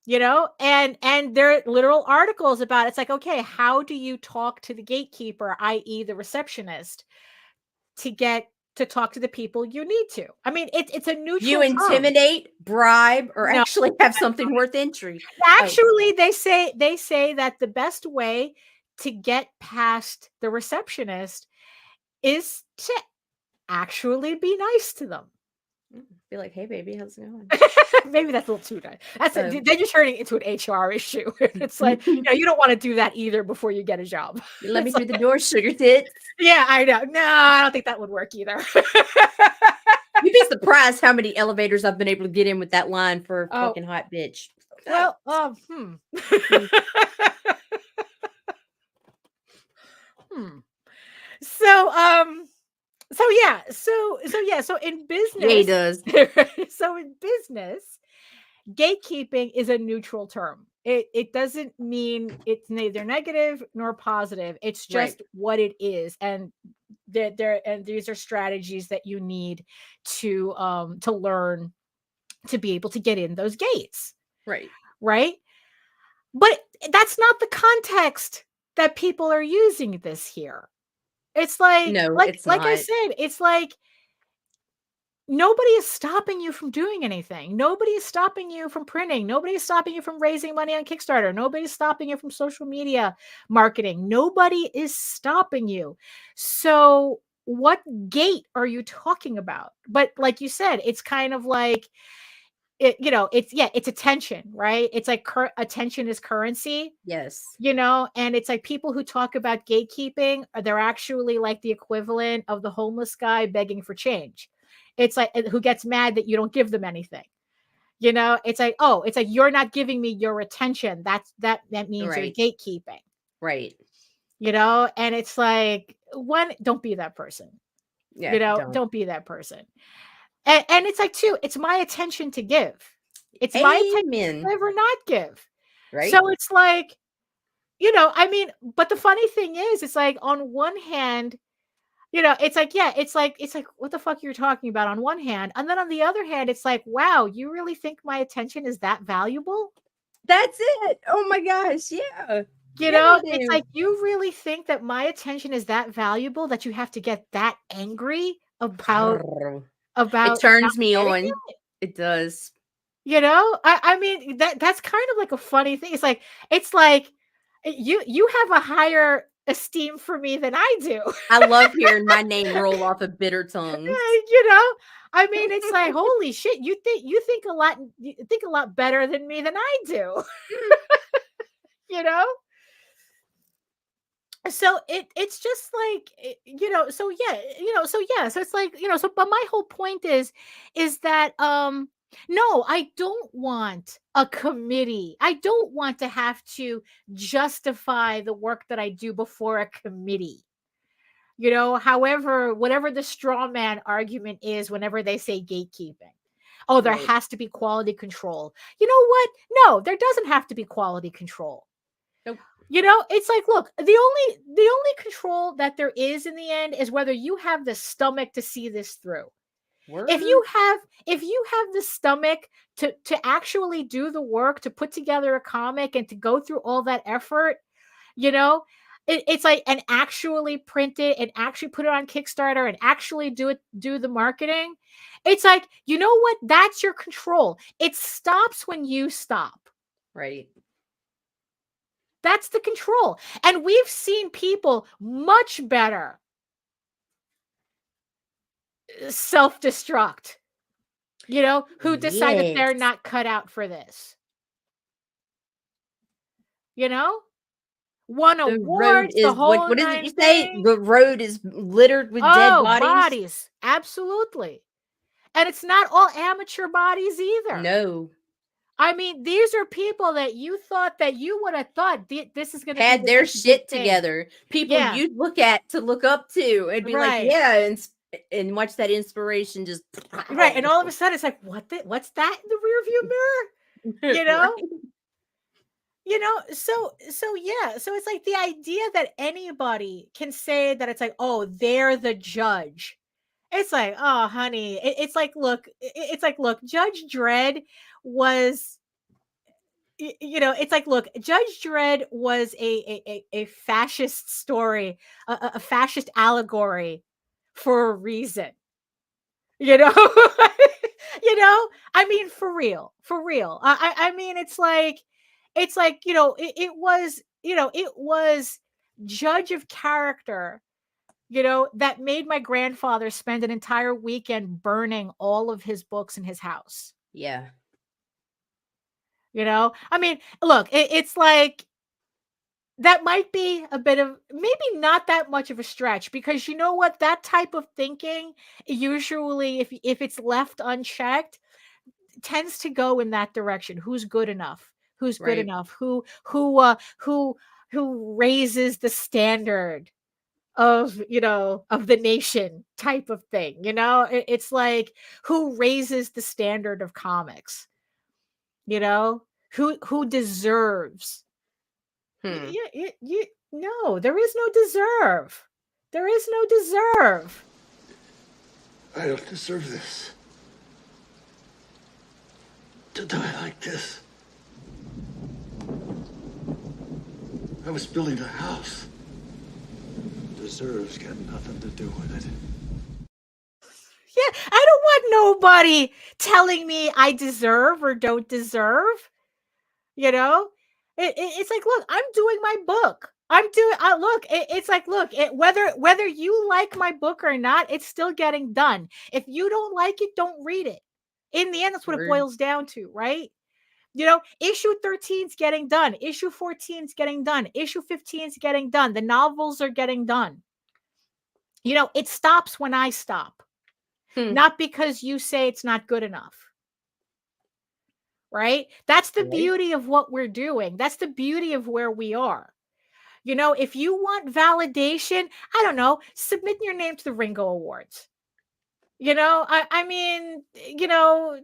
And there are literal articles about it's like, okay, how do you talk to the gatekeeper, i.e. the receptionist, to get to talk to the people you need to? I mean, it's a neutral You term. intimidate, bribe, or No. actually have something worth entry. Actually, they say that the best way to get past the receptionist is to actually be nice to them. Be like, hey baby, how's it going? Maybe that's a little too nice. Then you're turning it into an HR issue. It's like, you don't want to do that either before you get a job. You let me through the door, sugar tits. Yeah, I know. No, I don't think that would work either. You'd be surprised how many elevators I've been able to get in with that line for a fucking hot bitch. Well, So in business, Yeah, he does. So in business, gatekeeping is a neutral term. It doesn't mean it's neither negative nor positive. It's just what it is, and these are strategies that you need to learn to be able to get in those gates. Right. But that's not the context that people are using this here. It's like, No, it's like I not. said, it's like nobody is stopping you from doing anything. Nobody is stopping you from printing. Nobody is stopping you from raising money on Kickstarter. Nobody is stopping you from social media marketing. Nobody is stopping you. So what gate are you talking about? But like you said, it's kind of like, it's attention, right? It's like attention is currency. Yes. And it's like people who talk about gatekeeping, they're actually like the equivalent of the homeless guy begging for change. It's like, who gets mad that you don't give them anything. It's like, oh, it's like, you're not giving me your attention. That means you're gatekeeping. Right. And it's like, don't be that person. Yeah. Don't be that person. And it's like, too, it's my attention to give. It's my attention to give or not give. Right. So it's like, I mean, but the funny thing is, it's like, on one hand, it's like, yeah, it's like, what the fuck you're talking about on one hand. And then on the other hand, it's like, wow, you really think my attention is that valuable? That's it. Oh my gosh. Yeah. It's like, you really think that my attention is that valuable that you have to get that angry about it turns me on. It does. I mean, that's kind of like a funny thing. It's like you have a higher esteem for me than I do. I love hearing my name roll off of bitter tongues. I mean, it's like, holy shit, you think a lot better than me than I do. So it's just like, so it's like, but my whole point is that no, I don't want a committee. I don't want to have to justify the work that I do before a committee. You know, however, whatever the straw man argument is whenever they say gatekeeping. Oh, there has to be quality control. You know what? No, there doesn't have to be quality control. Nope. You know, it's like, look, the only control that there is in the end is whether you have the stomach to see this through. Word. If you have the stomach to actually do the work, to put together a comic and to go through all that effort, you know, it's like, and actually print it and actually put it on Kickstarter and actually do the marketing. It's like, you know what? That's your control. It stops when you stop. Right. That's the control. And we've seen people much better self-destruct, you know, who decided they're not cut out for this. You know? Won awards, the whole what is it you say? The road is littered with dead bodies. Absolutely. And it's not all amateur bodies either. No. I mean, these are people that you thought that you would have thought this is going to had their shit together. People you'd look at to look up to and be like, yeah, and watch that inspiration just right. And all of a sudden it's like, what's that in the rearview mirror? You know? You know, so yeah, so it's like the idea that anybody can say that it's like, oh, they're the judge. It's like, oh, honey, it's like, look, Judge Dredd was, you know, it's like, look, Judge Dredd was a fascist story, a fascist allegory for a reason. You know, you know, I mean, for real. I mean, it's like, you know, it was judge of character, you know, that made my grandfather spend an entire weekend burning all of his books in his house. Yeah. You know, I mean, look, it's like, that might be a bit of, maybe not that much of a stretch, because you know what, that type of thinking usually, if it's left unchecked, tends to go in that direction. Who's good enough? Who's good enough? Who raises the standard of, you know, of the nation type of thing. You know, it's like, who raises the standard of comics? You know, who deserves? No, there is no deserve. There is no deserve. I don't deserve this. To die like this. I was building a house. Deserve's got nothing to do with it. Yeah, I don't want nobody telling me I deserve or don't deserve. You know, it's like, look, I'm doing my book. It's like, look, whether you like my book or not, it's still getting done. If you don't like it, don't read it. In the end, that's what it boils down to, right? You know, issue 13 is getting done. Issue 14 is getting done. Issue 15 is getting done. The novels are getting done. You know, it stops when I stop. Not because you say it's not good enough. Right? That's the beauty of what we're doing. That's the beauty of where we are. You know, if you want validation, I don't know, submit your name to the Ringo Awards. You know, I mean, you know,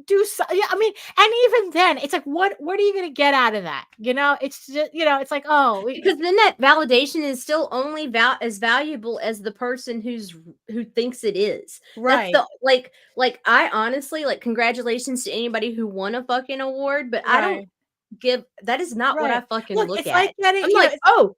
do so, yeah, I mean, and even then, it's like, what are you going to get out of that? You know, it's just, you know, it's like, oh, because then that validation is still only as valuable as the person who thinks it is. Right. That's the, like I honestly, like, congratulations to anybody who won a fucking award, but I don't give, that is not what I fucking look it's at. Like getting, I'm like, oh,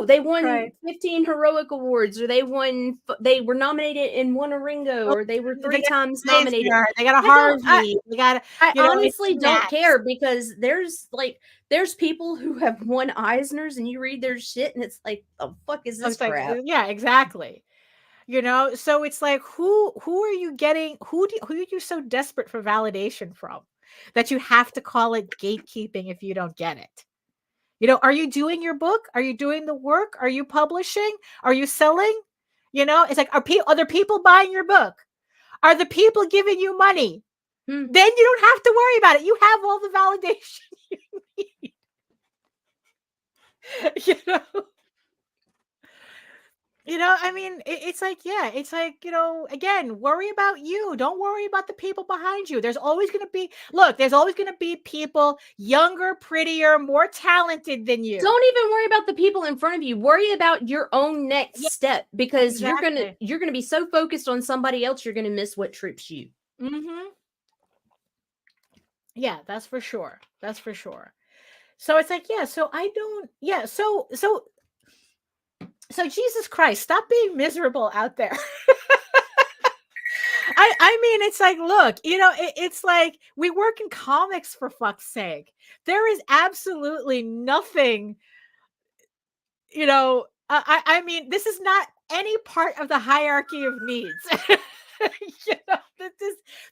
they won 15 heroic awards, or they were nominated and won a Ringo, or they were 3 times nominated. They got a Harvey. I honestly don't care, because there's people who have won Eisners, and you read their shit and it's like, the fuck is this crap? Yeah, exactly. You know, so it's like, who are you getting? Who are you so desperate for validation from that you have to call it gatekeeping if you don't get it? You know, are you doing your book? Are you doing the work? Are you publishing? Are you selling? You know, it's like, are there people buying your book? Are the people giving you money? Then you don't have to worry about it. You have all the validation you need. You know? I mean, it's like, yeah, it's like, again, worry about you. Don't worry about the people behind you. There's always going to be people younger, prettier, more talented than you. Don't even worry about the people in front of you. Worry about your own next step, because exactly. you're gonna be so focused on somebody else, you're gonna miss what trips you. Mm-hmm. Yeah, that's for sure. That's for sure. So it's like, yeah, so I don't, yeah, so Jesus Christ, stop being miserable out there. I mean, it's like, look, it's like we work in comics, for fuck's sake. There is absolutely nothing, I mean, this is not any part of the hierarchy of needs.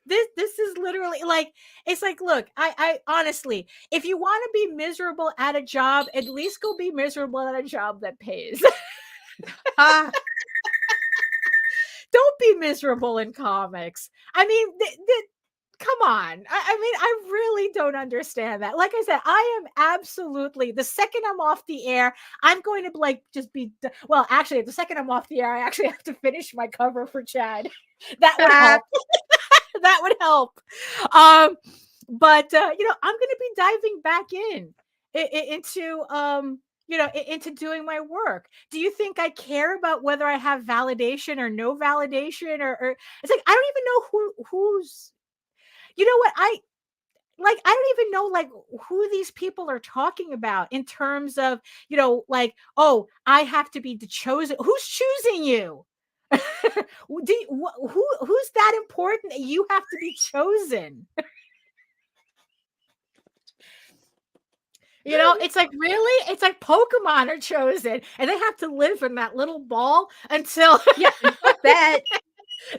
This is literally like, it's like, look, I honestly, if you want to be miserable at a job, at least go be miserable at a job that pays. Don't be miserable in comics. I mean, come on. I mean, I really don't understand that. Like I said, I am absolutely, the second I'm off the air, I'm going to like just be, well, actually, the second I'm off the air, I actually have to finish my cover for Chad. That would help. That would help. But I'm going to be diving back into doing my work. Do you think I care about whether I have validation or no validation, or it's like, I don't even know who's, what I don't even know like who these people are talking about in terms of, like, oh, I have to be the chosen. Who's choosing you? Who's that important that you have to be chosen? It's like, really? It's like Pokemon are chosen and they have to live in that little ball until that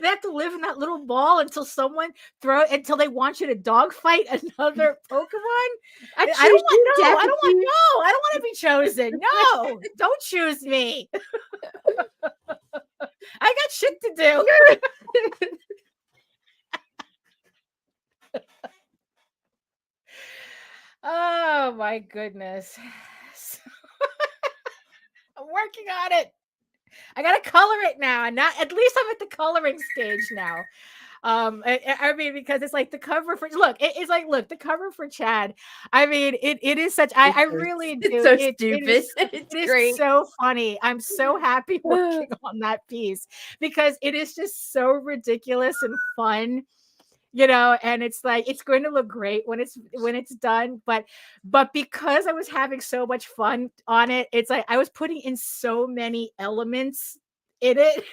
they have to live in that little ball until until they want you to dogfight another Pokemon. I don't want to be chosen. No, don't choose me. I got shit to do. Oh my goodness. I'm working on it. I gotta color it now. And not, at least I'm at the coloring stage now. I mean, because it's like the cover for the cover for Chad. I mean, it is such, I really do. It's so stupid. It's great. Is so funny. I'm so happy working on that piece because it is just so ridiculous and fun. And it's like, it's going to look great when it's done, but because I was having so much fun on it, it's like I was putting in so many elements in it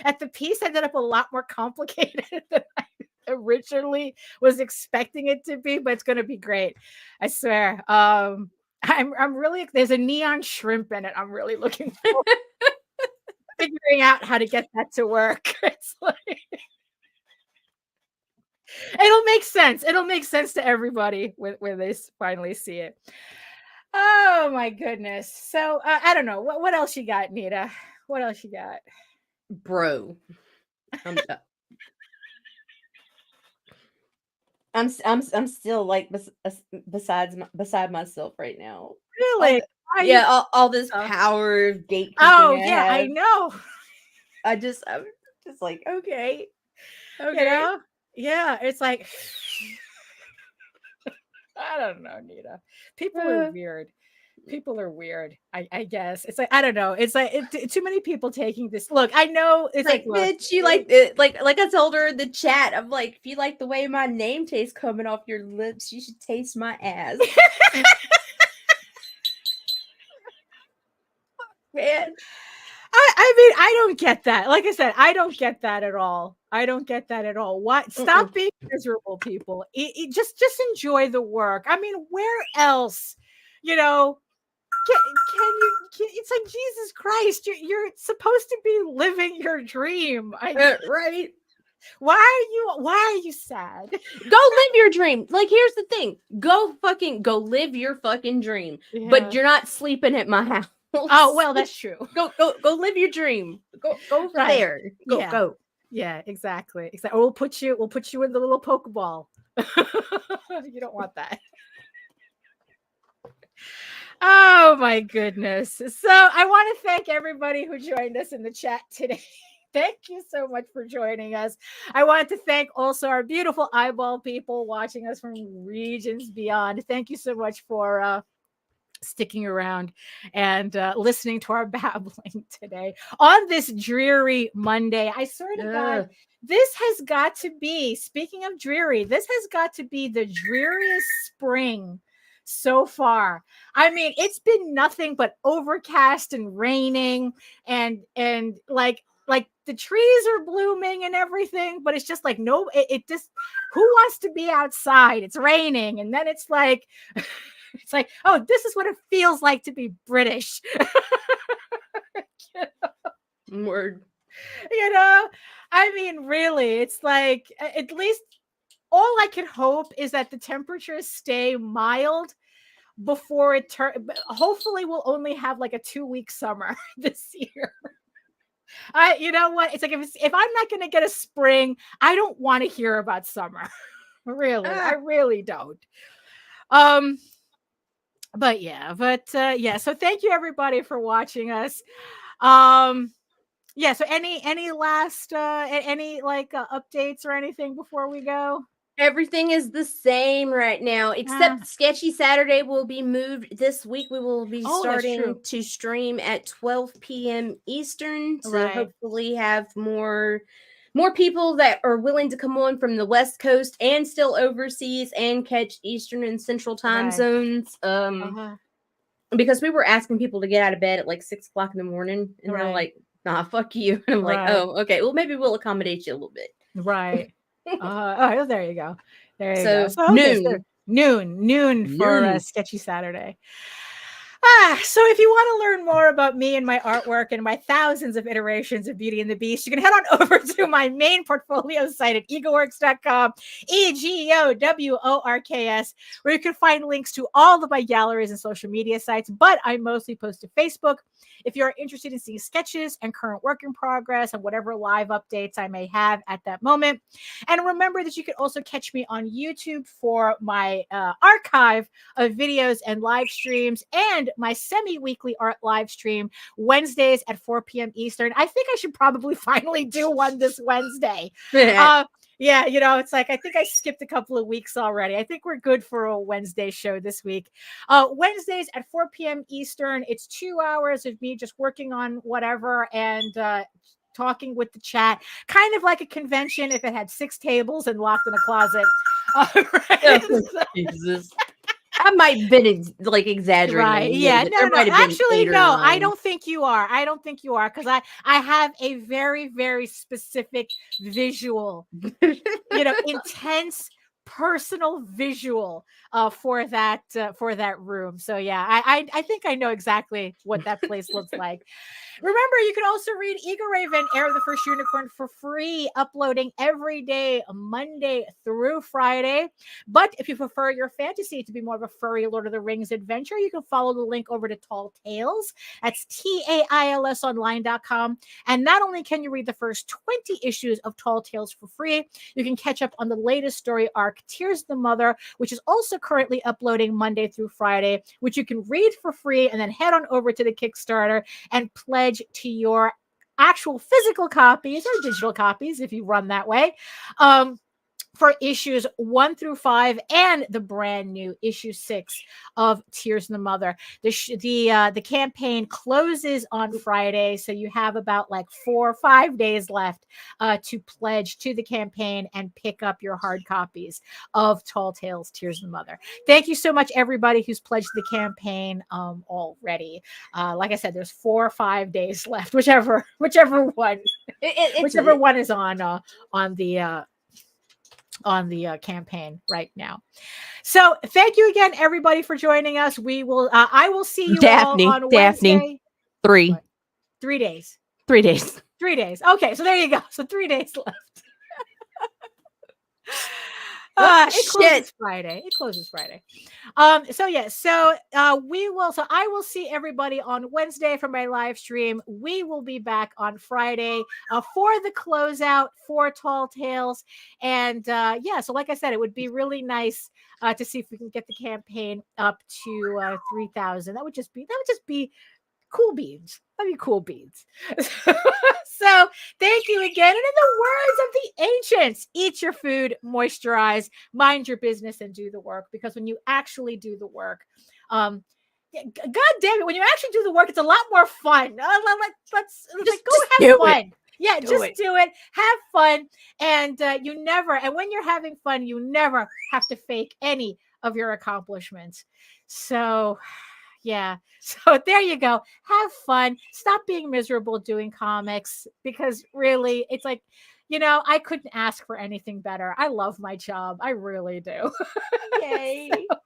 that the piece ended up a lot more complicated than I originally was expecting it to be, but it's going to be great, I swear. I'm really, there's a neon shrimp in it. I'm really looking forward figuring out how to get that to work. It's like, it'll make sense. It'll make sense to everybody when they finally see it. Oh my goodness. So I don't know. What else you got, Nita? What else you got? Bro. I'm still like beside myself right now. Really? All this power gatekeeping. Oh yeah, I know. I'm just like, okay. Yeah, it's like, I don't know, Nita. People are weird. People are weird. I guess it's like, I don't know. It's like too many people taking this. Look, I know it's like, bitch, you like it. Like I told her in the chat, I'm like, if you like the way my name tastes coming off your lips, you should taste my ass. Man. I mean, I don't get that. Like I said, I don't get that at all. I don't get that at all. What? Stop being miserable, people. Just enjoy the work. I mean, where else? Can you? It's like, Jesus Christ! You're supposed to be living your dream, right? Why are you sad? Go live your dream. Like, here's the thing: go live your fucking dream. Yeah. But you're not sleeping at my house. Oh well, that's true. Go live your dream. Go right there. Go. Yeah, exactly. Or we'll put you in the little Pokeball. You don't want that. Oh my goodness. So I want to thank everybody who joined us in the chat today. Thank you so much for joining us. I want to thank also our beautiful eyeball people watching us from regions beyond. Thank you so much for sticking around and listening to our babbling today on this dreary Monday. I swear to God, this has got to be, speaking of dreary, this has got to be the dreariest spring so far. I mean, it's been nothing but overcast and raining and like the trees are blooming and everything, but it's just like no, it just, who wants to be outside? It's raining, and then it's like it's like, oh, this is what it feels like to be British. Word. You know, I mean, really, it's like, at least all I can hope is that the temperatures stay mild before it turns. Hopefully, we'll only have like a 2-week summer this year. You know what? It's like, if I'm not going to get a spring, I don't want to hear about summer. Really, I really don't. But yeah, so thank you everybody for watching us. Yeah, so any last any like updates or anything before we go? Everything is the same right now, except Sketchy Saturday will be moved this week. We will be starting to stream at 12 p.m. Eastern to hopefully have more people that are willing to come on from the West Coast and still overseas and catch Eastern and Central time zones. Because we were asking people to get out of bed at like 6 o'clock in the morning, and they're like, "Nah, fuck you." And I'm like, "Oh, okay. Well, maybe we'll accommodate you a little bit." Right. Oh, there you go. There you go. So noon for Sketchy Saturday. So if you want to learn more about me and my artwork and my thousands of iterations of Beauty and the Beast, you can head on over to my main portfolio site at egoworks.com, EGOWORKS, where you can find links to all of my galleries and social media sites, but I mostly post to Facebook. If you're interested in seeing sketches and current work in progress and whatever live updates I may have at that moment. And remember that you can also catch me on YouTube for my archive of videos and live streams, and my semi-weekly art live stream Wednesdays at 4 p.m. Eastern. I think I should probably finally do one this Wednesday. Yeah, you know, it's like, I think I skipped a couple of weeks already. I think we're good for a Wednesday show this week. Wednesdays at 4 p.m. Eastern. It's 2 hours of me just working on whatever and talking with the chat, kind of like a convention if it had 6 tables and locked in a closet. Jesus. I might have been like exaggerating. Right. Yeah. No. Actually, no, I don't think you are. I don't think you are, because I have a very, very specific visual, intense personal visual for that room. So yeah, I think I know exactly what that place looks like. Remember, you can also read Eagle Raven, Heir of the First Unicorn, for free, uploading every day, Monday through Friday. But if you prefer your fantasy to be more of a furry Lord of the Rings adventure, you can follow the link over to Tall Tales. That's TAILSonline.com. And not only can you read the first 20 issues of Tall Tales for free, you can catch up on the latest story arc, Tears the Mother, which is also currently uploading Monday through Friday, which you can read for free and then head on over to the Kickstarter and pledge to your actual physical copies or digital copies if you run that way, for issues 1 through 5 and the brand new issue 6 of Tears in the Mother. The campaign closes on Friday, so you have about like 4 or 5 days left to pledge to the campaign and pick up your hard copies of Tall Tales Tears in the Mother. Thank you so much, everybody who's pledged the campaign already. Like I said, there's 4 or 5 days left, whichever one, whichever one is on the campaign right now. So thank you again, everybody, for joining us. We will I will see you all on Wednesday. 3 days. 3 days. 3 days. Okay, so there you go. So 3 days left. It closes Friday. It closes Friday. I will see everybody on Wednesday for my live stream. We will be back on Friday for the closeout for Tall Tales. And so like I said, it would be really nice to see if we can get the campaign up to 3,000. That would just be cool beans. That'd be cool beans. So thank you again. And in the words of the ancients, eat your food, moisturize, mind your business, and do the work. Because when you actually do the work, God damn it, when you actually do the work, it's a lot more fun. Let's go have fun. Yeah, just do it. Have fun. And when you're having fun, you never have to fake any of your accomplishments. So yeah. So there you go. Have fun. Stop being miserable doing comics, because really it's like, I couldn't ask for anything better. I love my job. I really do. Yay. So,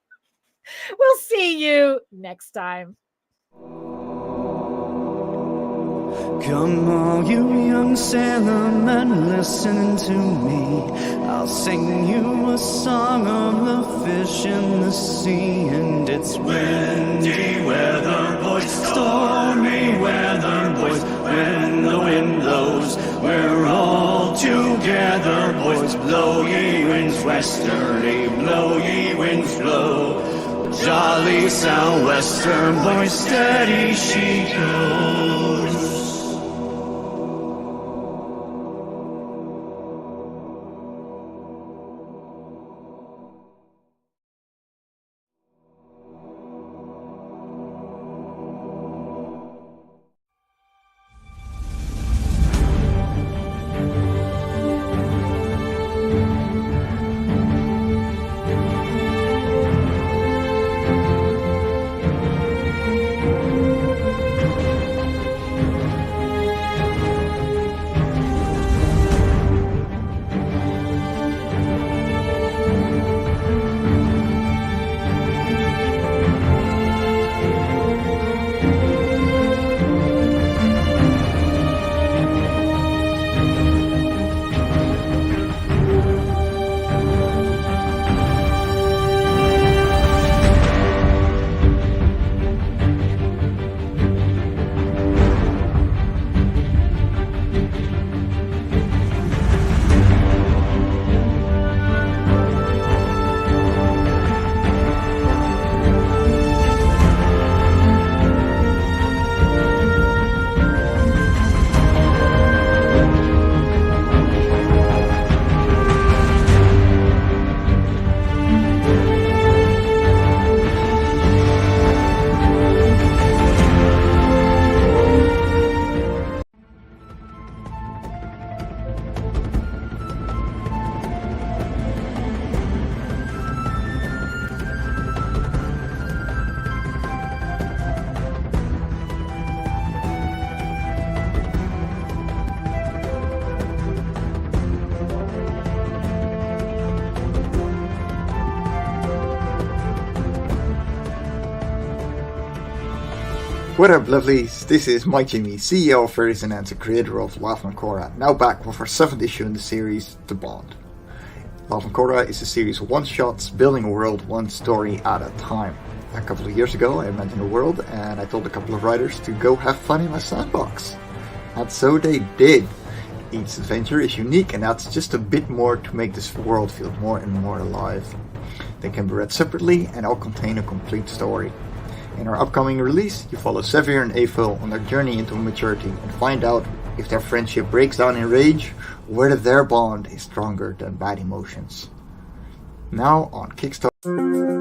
we'll see you next time. Come all you young sailormen, listen to me. I'll sing you a song of the fish in the sea. And it's windy weather, boys, stormy weather, boys. When the wind blows, we're all together, boys. Blow ye winds westerly, blow ye winds blow. Jolly southwester, boys, steady she goes. What up, lovelies? This is Mike Jimmy, CEO of Furries and the creator of Love and Korra, now back with our 7th issue in the series, The Bond. Love and Korra is a series of one-shots building a world one story at a time. A couple of years ago I imagined a world and I told a couple of writers to go have fun in my sandbox. And so they did. Each adventure is unique and adds just a bit more to make this world feel more and more alive. They can be read separately and all contain a complete story. In our upcoming release, you follow Sevier and Aphil on their journey into maturity and find out if their friendship breaks down in rage or whether their bond is stronger than bad emotions. Now on Kickstarter.